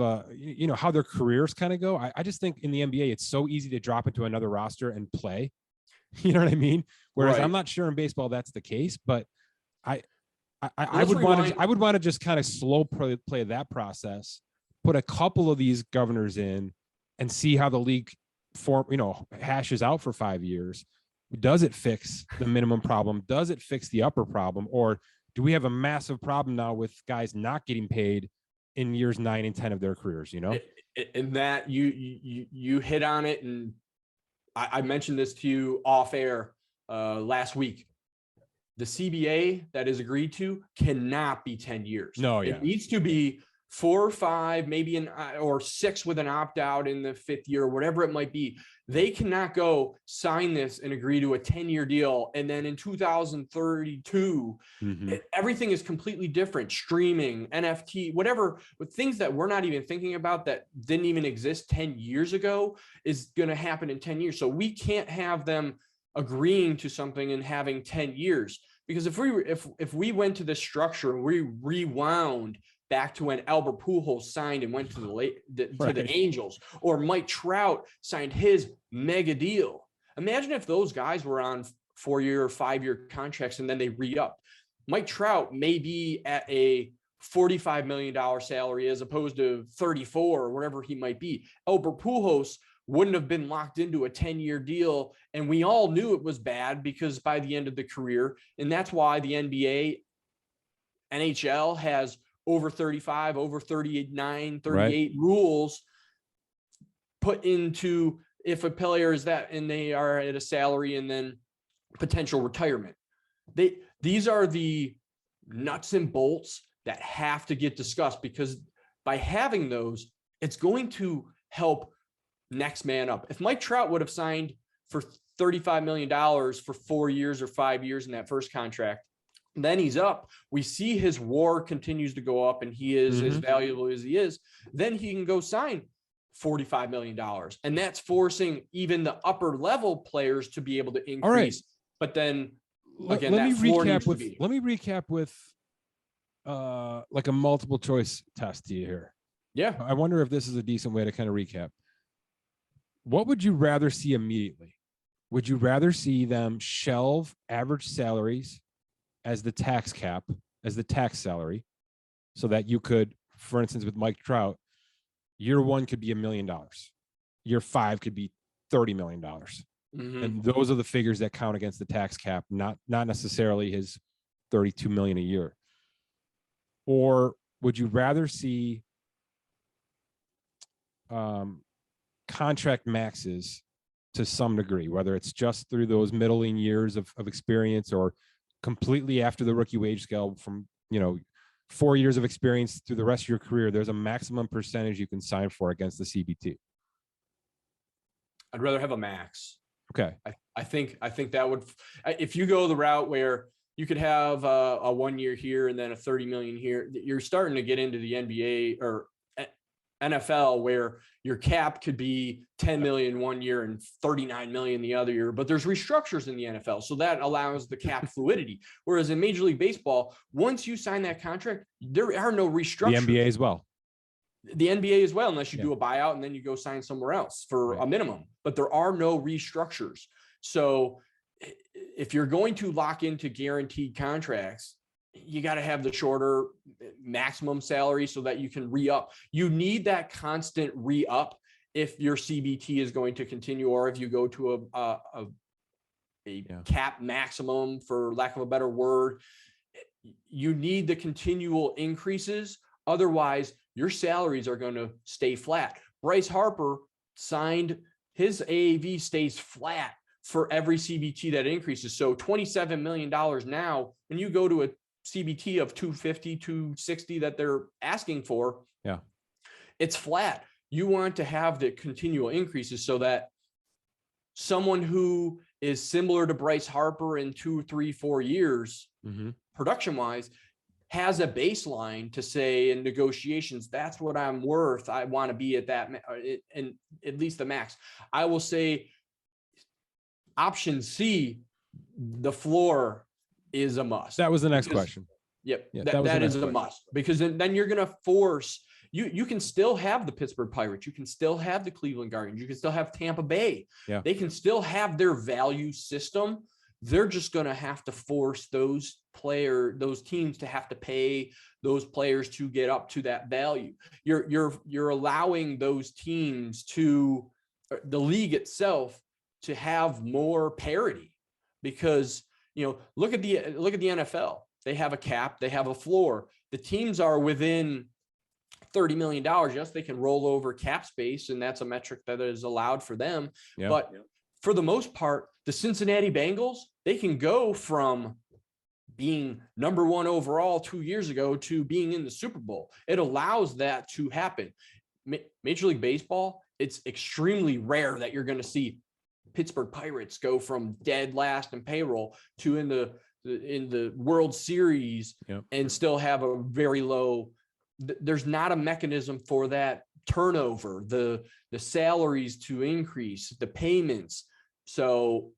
how their careers kind of go. I just think in the NBA it's so easy to drop into another roster and play. You know what I mean? Whereas I'm not sure in baseball that's the case, but I would want to just kind of slow play that process, put a couple of these governors in, and see how the league hashes out for 5 years. Does it fix the minimum problem? Does it fix the upper problem? Or do we have a massive problem now with guys not getting paid in years 9 and 10 of their careers? And that you hit on it. And I mentioned this to you off air last week. The CBA that is agreed to cannot be 10 years. No, it needs to be 4 or 5, maybe or 6 with an opt-out in the 5th year, or whatever it might be. They cannot go sign this and agree to a 10-year deal. And then in 2032, everything is completely different. Streaming, NFT, whatever, with things that we're not even thinking about that didn't even exist 10 years ago is going to happen in 10 years. So we can't have them agreeing to something and having 10 years. Because if we went to this structure and we rewound back to when Albert Pujols signed and went to the Angels, or Mike Trout signed his mega deal. Imagine if those guys were on 4-year or 5-year contracts and then they re-up. Mike Trout may be at a $45 million salary as opposed to 34 or whatever he might be. Albert Pujols wouldn't have been locked into a 10-year deal. And we all knew it was bad because by the end of the career, and that's why the NBA, NHL has over 35, over 39, 38 rules put into if a player is that, and they are at a salary and then potential retirement. These are the nuts and bolts that have to get discussed, because by having those, it's going to help next man up. If Mike Trout would have signed for $35 million for 4 years or 5 years in that first contract, then he's up. We see his WAR continues to go up and he is as valuable as he is. Then he can go sign $45 million. And that's forcing even the upper level players to be able to increase. Right. But then again, let me recap with like a multiple choice test to you here. Yeah. I wonder if this is a decent way to kind of recap. What would you rather see immediately? Would you rather see them shelve average salaries as the tax cap, as the tax salary, so that you could, for instance, with Mike Trout, year 1 could be $1 million. Year 5 could be $30 million. And those are the figures that count against the tax cap, not necessarily his $32 million a year. Or would you rather see contract maxes to some degree, whether it's just through those middling years of experience or completely after the rookie wage scale from, 4 years of experience through the rest of your career, there's a maximum percentage you can sign for against the CBT? I'd rather have a max. Okay. I think that would, if you go the route where you could have a 1 year here and then a 30 million here, you're starting to get into the NBA or NFL where your cap could be 10 million 1 year and 39 million the other year, but there's restructures in the NFL. So that allows the cap fluidity. Whereas in Major League Baseball, once you sign that contract, there are no restructures. The NBA as well. The NBA as well, unless you do a buyout and then you go sign somewhere else for a minimum, but there are no restructures. So if you're going to lock into guaranteed contracts, you got to have the shorter maximum salary so that you can re-up. You need that constant re-up if your CBT is going to continue, or if you go to a cap maximum, for lack of a better word. You need the continual increases. Otherwise, your salaries are going to stay flat. Bryce Harper signed, his AAV stays flat for every CBT that increases. So $27 million now, when you go to a CBT of 250, 260 that they're asking for, it's flat. You want to have the continual increases so that someone who is similar to Bryce Harper in 2, 3, 4 years, production wise, has a baseline to say in negotiations, that's what I'm worth. I want to be at that, and at least the max. I will say option C, the floor is a must. That was the next question. Yep. That is a must, because then you're going to force, you can still have the Pittsburgh Pirates. You can still have the Cleveland Guardians. You can still have Tampa Bay. Yeah. They can still have their value system. They're just going to have to force those teams to have to pay those players to get up to that value. You're allowing those teams to, the league itself, to have more parity, because look at the NFL. They have a cap, they have a floor. The teams are within $30 million. Yes, they can roll over cap space, and that's a metric that is allowed for them. Yeah. But for the most part, the Cincinnati Bengals, they can go from being number 1 overall 2 years ago to being in the Super Bowl. It allows that to happen. Major League Baseball, it's extremely rare that you're going to see Pittsburgh Pirates go from dead last in payroll to in the World Series and still have a very low. There's not a mechanism for that turnover, the salaries to increase, the payments. So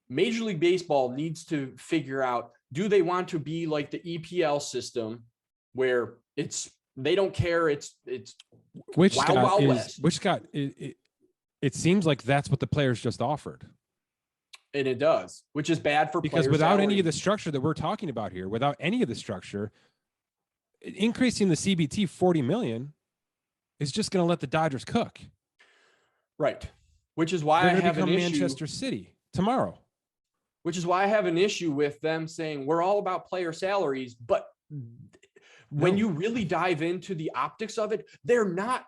Major League Baseball needs to figure out, do they want to be like the EPL system where they don't care. It's wild west. It seems like that's what the players just offered. And it does, which is bad for because players. Without any of the structure that we're talking about here, without any of the structure, increasing the CBT 40 million is just going to let the Dodgers cook. Right. Which is why I have an issue. Manchester City tomorrow. Which is why I have an issue with them saying we're all about player salaries, but when you really dive into the optics of it, they're not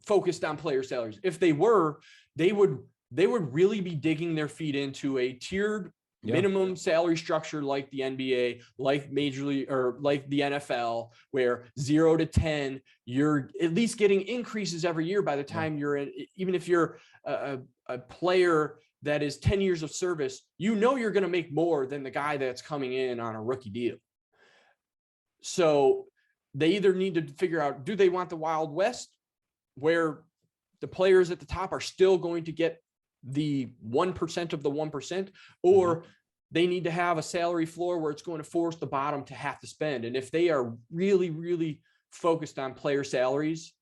focused on player salaries. If they were, they would really be digging their feet into a tiered minimum salary structure like the NBA, like Major League, or like the NFL, where 0 to 10, you're at least getting increases every year by the time you're in. Even if you're a player that is 10 years of service, you're going to make more than the guy that's coming in on a rookie deal. So they either need to figure out, do they want the Wild West where the players at the top are still going to get the 1% of the 1%, or they need to have a salary floor where it's going to force the bottom to have to spend. And if they are really, really focused on player salaries,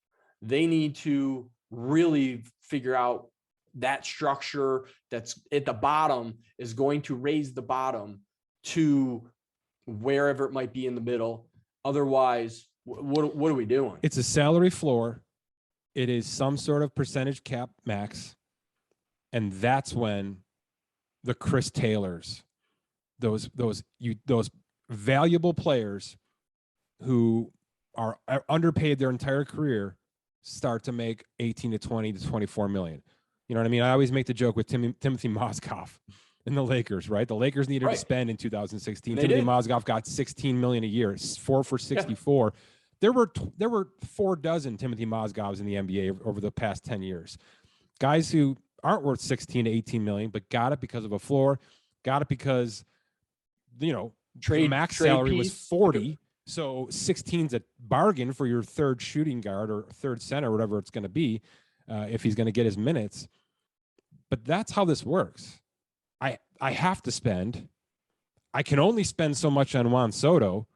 they need to really figure out that structure that's at the bottom is going to raise the bottom to wherever it might be in the middle. Otherwise, what are we doing? It's a salary floor. It is some sort of percentage cap max. And that's when the Chris Taylors, those valuable players who are underpaid their entire career, start to make 18 to 20 to 24 million. You know what I mean? I always make the joke with Timothy Mozgov and the Lakers, right? The Lakers needed to spend in 2016. Timothy Mozgov got 16 million a year, 4 for 64. Yeah. There were 4 dozen Timothy Mozgovs in the NBA over the past 10 years. Guys who aren't worth 16 to 18 million, but got it because of a floor, got it because, the max salary was 40. So 16's a bargain for your third shooting guard or third center, whatever it's going to be, if he's going to get his minutes. But that's how this works. I have to spend. I can only spend so much on Juan Soto,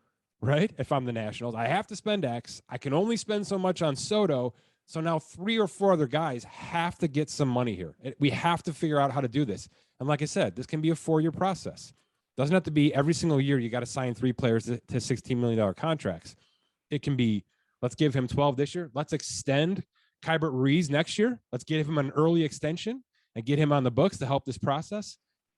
right? If I'm the Nationals, I have to spend X. I can only spend so much on Soto. So now 3 or 4 other guys have to get some money here. We have to figure out how to do this. And like I said, this can be a 4-year process. Doesn't have to be every single year you got to sign 3 players to $16 million contracts. It can be, let's give him 12 this year. Let's extend Kybert Ruiz next year. Let's give him an early extension and get him on the books to help this process.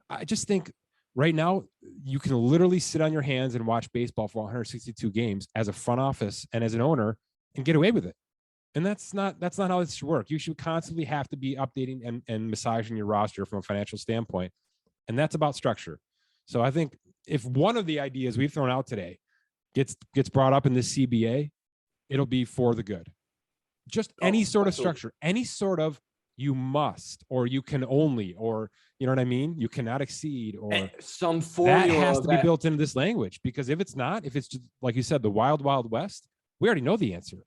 I just think right now you can literally sit on your hands and watch baseball for 162 games as a front office and as an owner and get away with it. And that's not how it should work. You should constantly have to be updating and massaging your roster from a financial standpoint. And that's about structure. So I think if one of the ideas we've thrown out today gets brought up in this CBA, it'll be for the good. Just any sort of structure, any sort of you must, or you can only, or you know what I mean? You cannot exceed, or some formula that has to be built into this language, because if it's just like you said, the wild, wild west, we already know the answer.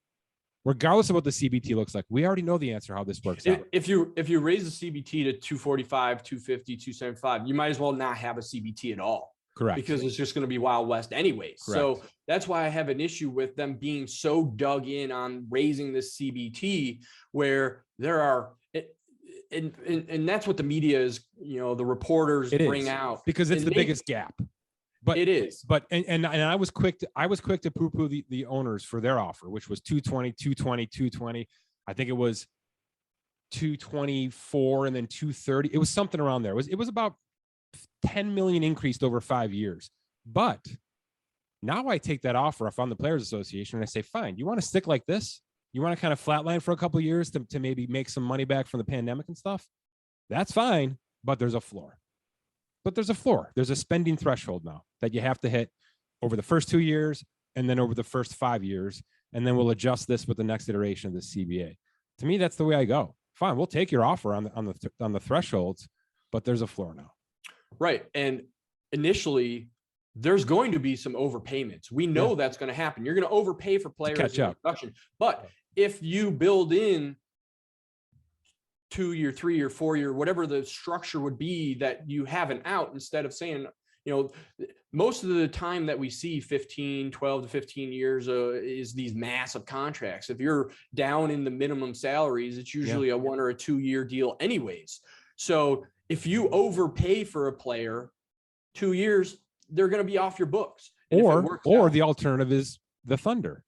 Regardless of what the CBT looks like, we already know the answer, how this works out. If you raise the CBT to 245, 250, 275, you might as well not have a CBT at all. Correct. Because it's just going to be Wild West anyways. Correct. So that's why I have an issue with them being so dug in on raising this CBT, where there are, and that's what the media is, the reporters bring out. Because it's the biggest gap. But it is. But and I was quick to poo-poo the owners for their offer, which was 220, 220, 220. I think it was 224 and then 230. It was something around there. It was about 10 million increased over 5 years. But now I take that offer if I'm the Players Association and I say, fine, you want to stick like this? You want to kind of flatline for a couple of years to maybe make some money back from the pandemic and stuff? That's fine, but there's a floor. There's a spending threshold now that you have to hit over the first 2 years and then over the first 5 years. And then we'll adjust this with the next iteration of the CBA. To me, that's the way I go. Fine, we'll take your offer on the thresholds, but there's a floor now. Right. And initially, there's going to be some overpayments. We know that's going to happen. You're going to overpay for players to catch up. But if you build in 2-year, 3-year, 4-year, whatever the structure would be, that you have an out, instead of saying, most of the time that we see 12 to 15 years is these massive contracts. If you're down in the minimum salaries, it's usually a 1 or a 2-year deal anyways. So if you overpay for a player 2 years, they're going to be off your books. And or the alternative is the Thunder.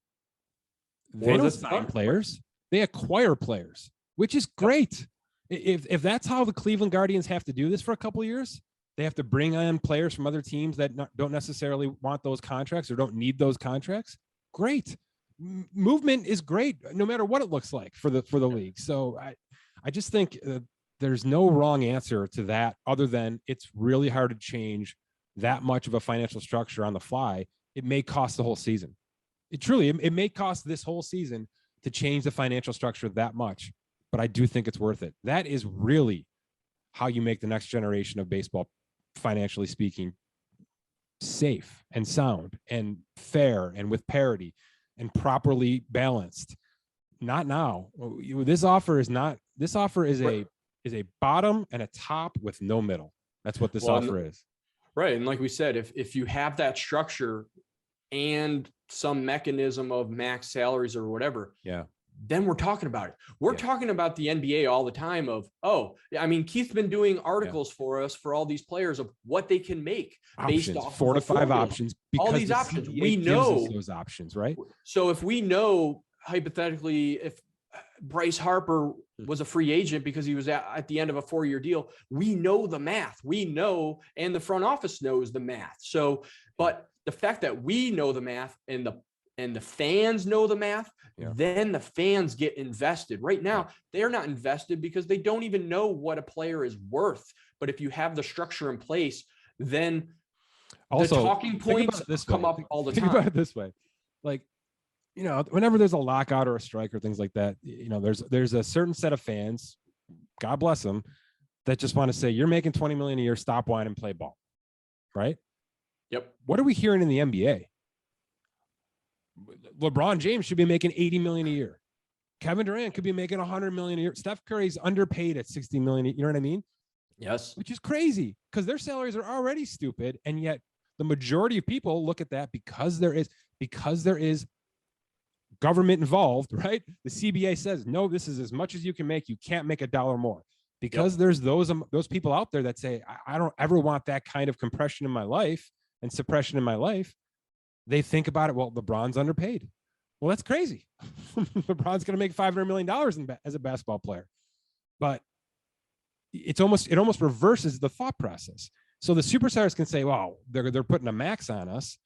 They don't sign players. They acquire players, which is great. If that's how the Cleveland Guardians have to do this for a couple of years, they have to bring on players from other teams that don't necessarily want those contracts or don't need those contracts. Great. Movement is great, no matter what it looks like for the league. So I just think there's no wrong answer to that, other than it's really hard to change that much of a financial structure on the fly. It may cost the whole season. It may cost this whole season to change the financial structure that much, but I do think it's worth it. That is really how you make the next generation of baseball, financially speaking, safe and sound and fair and with parity and properly balanced. Not now. This offer is a bottom and a top with no middle. That's what this offer is. Right. And like we said, if you have that structure and some mechanism of max salaries or whatever, then we're talking about it. We're talking about the NBA all the time Keith's been doing articles for us for all these players of what they can make options, based off 4 to 5 options, because all these options we know those options, right? So if we know, hypothetically, if Bryce Harper was a free agent because he was at the end of a 4-year deal, we know the math. We know, and the front office knows the math. So, but the fact that we know the math and the fans know the math, then the fans get invested. Right now, they're not invested because they don't even know what a player is worth. But if you have the structure in place, then also, the talking points come up all the time. Think about it this way. Like, whenever there's a lockout or a strike or things like that, there's a certain set of fans, God bless them, that just want to say, you're making $20 million a year, stop whining and play ball. Right? Yep. What are we hearing in the NBA? LeBron James should be making $80 million a year. Kevin Durant could be making $100 million a year. Steph Curry's underpaid at $60 million. You know what I mean? Yes. Which is crazy because their salaries are already stupid. And yet the majority of people look at that because there is government involved, right? The CBA says, no, this is as much as you can make. You can't make $1 more, because there's those people out there that say, I don't ever want that kind of compression in my life and suppression in my life. They think about it. Well, LeBron's underpaid. Well, that's crazy. LeBron's going to make $500 million as a basketball player, but it almost reverses the thought process. So the superstars can say, well, they're putting a max on us,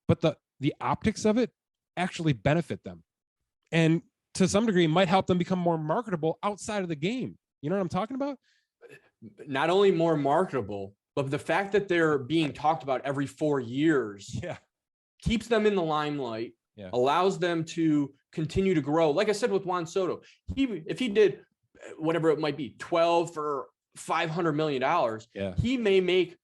but the optics of it actually benefit them. And to some degree might help them become more marketable outside of the game. You know what I'm talking about? Not only more marketable, but the fact that they're being talked about every 4 years keeps them in the limelight, allows them to continue to grow. Like I said with Juan Soto, if he did whatever it might be, 12 for $500 million, he may make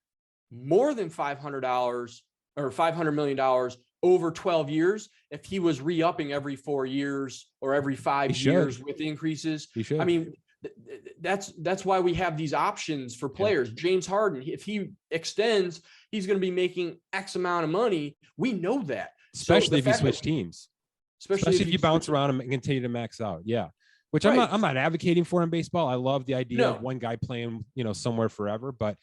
more than $500 or $500 million over 12 years if he was re-upping every 4 years or every 5 years with increases. I mean, that's why we have these options for players. James Harden, if he extends, he's going to be making X amount of money. We know that. Especially if you switch teams. Especially if you bounce around and continue to max out. Yeah. Which I'm not advocating for in baseball. I love the idea of one guy playing, somewhere forever, but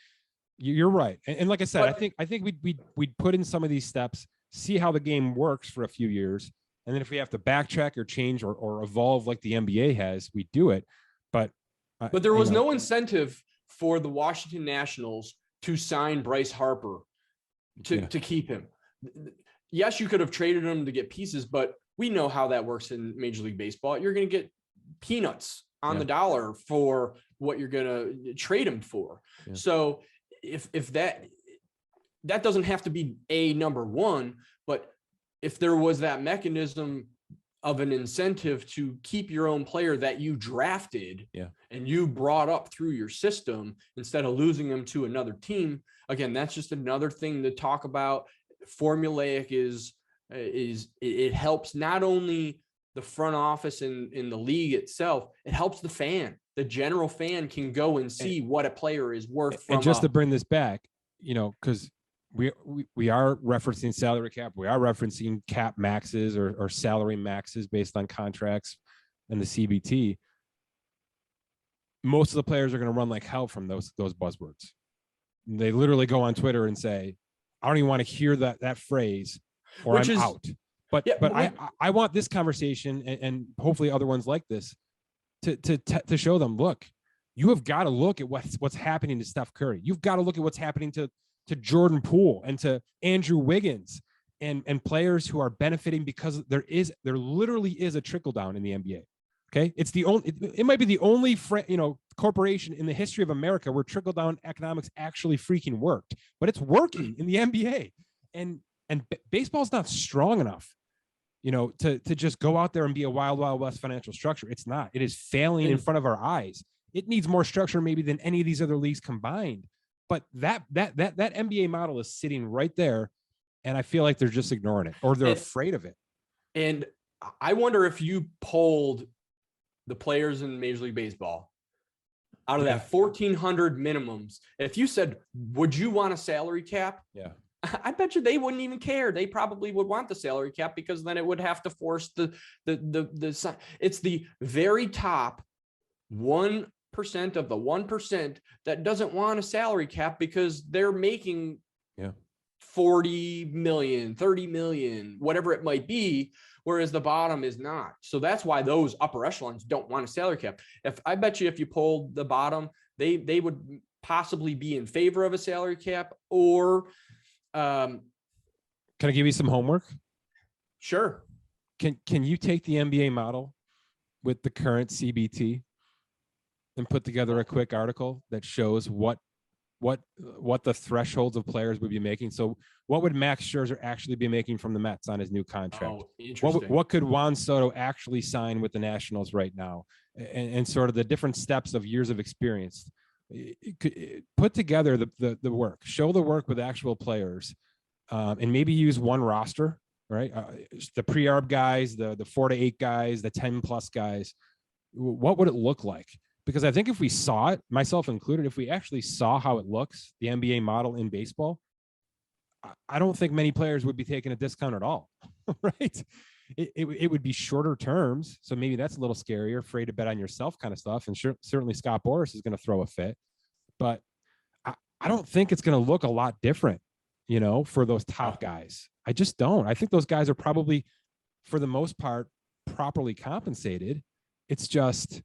you're right. And like I said, I think we'd put in some of these steps, see how the game works for a few years. And then if we have to backtrack or change or evolve like the NBA has, we do it. But there was no incentive for the Washington Nationals to sign Bryce Harper to keep him. Yes, you could have traded him to get pieces, but we know how that works in Major League Baseball. You're going to get peanuts on the dollar for what you're going to trade him for. Yeah. So if that doesn't have to be number one, but if there was that mechanism of an incentive to keep your own player that you drafted and you brought up through your system instead of losing them to another team, again, that's just another thing to talk about. Formulaic is it helps not only the front office in the league itself, it helps the fan. the general fan can go and see what a player is worth. And just to bring this back, because we are referencing salary cap, we are referencing cap maxes or salary maxes based on contracts and the CBT. Most of the players are going to run like hell from those buzzwords. They literally go on Twitter and say, I don't even want to hear that phrase, or I'm out. But I want this conversation and hopefully other ones like this to show them, look, you have got to look at what's happening to Steph Curry. You've got to look at what's happening to Jordan Poole and to Andrew Wiggins and players who are benefiting because there literally is a trickle down in the NBA. Okay. It might be the only, corporation in the history of America where trickle down economics actually freaking worked, but it's working in the NBA, and baseball's not strong enough, to just go out there and be a wild, wild west financial structure. It's not. It is failing in front of our eyes. It needs more structure maybe than any of these other leagues combined. But that NBA model is sitting right there, and I feel like they're just ignoring it, or they're afraid of it. And I wonder if you polled the players in Major League Baseball out of that 1,400 minimums, if you said, would you want a salary cap? Yeah. I bet you they wouldn't even care. They probably would want the salary cap, because then it would have to force the it's the very top 1% of the 1% that doesn't want a salary cap because they're making 40 million, 30 million, whatever it might be, whereas the bottom is not. So that's why those upper echelons don't want a salary cap. I bet you if you polled the bottom, they would possibly be in favor of a salary cap, or can I give you some homework? Sure. Can you take the NBA model with the current CBT and put together a quick article that shows what the thresholds of players would be making? So what would Max Scherzer actually be making from the Mets on his new contract? Oh, interesting. What could Juan Soto actually sign with the Nationals right now? And sort of the different steps of years of experience. Put together the work, show the work with actual players, and maybe use one roster, right? The pre-arb guys, the 4 to 8 guys, the 10 plus guys. What would it look like? Because I think if we saw it, myself included, if we actually saw how it looks, the NBA model in baseball, I don't think many players would be taking a discount at all, right? It would be shorter terms. So maybe that's a little scarier, afraid to bet on yourself kind of stuff. And certainly Scott Boras is going to throw a fit. But I don't think it's going to look a lot different, for those top guys. I just don't. I think those guys are probably, for the most part, properly compensated. It's just...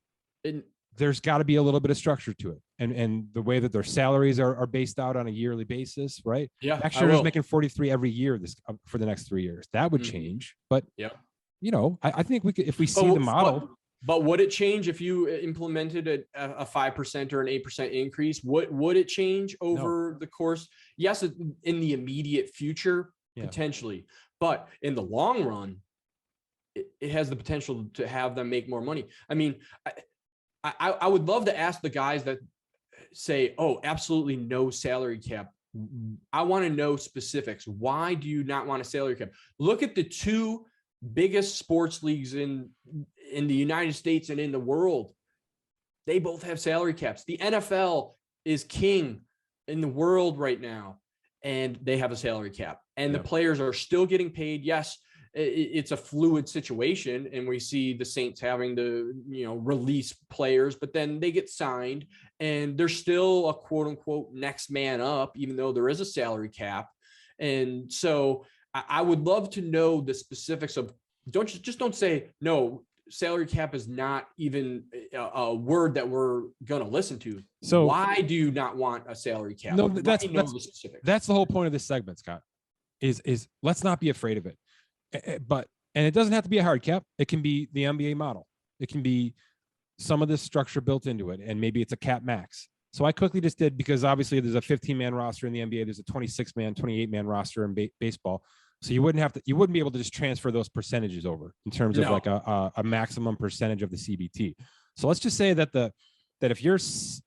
there's got to be a little bit of structure to it. And the way that their salaries are based out on a yearly basis, right? Yeah. Max Scherzer's making 43 every year for the next 3 years. That would change. But, I think we could, if we see the model. But would it change if you implemented a 5% or an 8% increase? Would it change over the course? Yes, in the immediate future, potentially. But in the long run, it has the potential to have them make more money. I mean, I would love to ask the guys that say, oh, absolutely no salary cap. I want to know specifics. Why do you not want a salary cap? Look at the two biggest sports leagues in the United States and in the world. They both have salary caps. The NFL is king in the world right now, and they have a salary cap. And the players are still getting paid. Yes, it's a fluid situation, and we see the Saints having to, release players, but then they get signed and they're still a quote unquote next man up, even though there is a salary cap. And so I would love to know the specifics of, don't say, no, salary cap is not even a word that we're going to listen to. So why do you not want a salary cap? No, that's the whole point of this segment, Scott, is let's not be afraid of it. And it doesn't have to be a hard cap. It can be the NBA model. It can be some of this structure built into it, and maybe it's a cap max. So I quickly just did, because obviously there's a 15-man roster in the NBA. There's a 26-man, 28-man roster in baseball. So you wouldn't be able to just transfer those percentages over in terms of like a maximum percentage of the CBT. So let's just say that if you're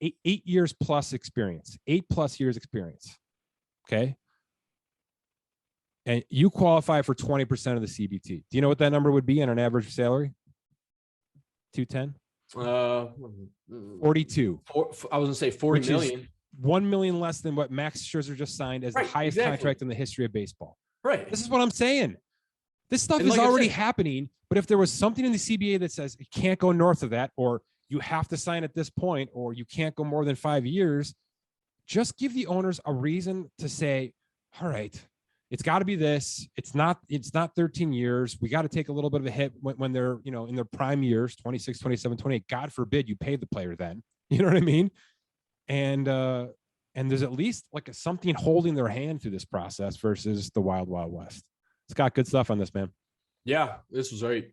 8 years plus experience, 8+ years experience, okay, and you qualify for 20% of the CBT. Do you know what that number would be on an average salary? 210. 42. I was gonna say 40 million. 1 million less than what Max Scherzer just signed as the highest contract in the history of baseball. Right. This is what I'm saying. This stuff is already happening. But if there was something in the CBA that says it can't go north of that, or you have to sign at this point, or you can't go more than 5 years, just give the owners a reason to say, all right, it's got to be this. It's not 13 years. We got to take a little bit of a hit when they're, in their prime years, 26, 27, 28. God forbid you pay the player then. You know what I mean? And there's at least like something holding their hand through this process versus the wild, wild west. Scott, good stuff on this, man. Yeah, this was great.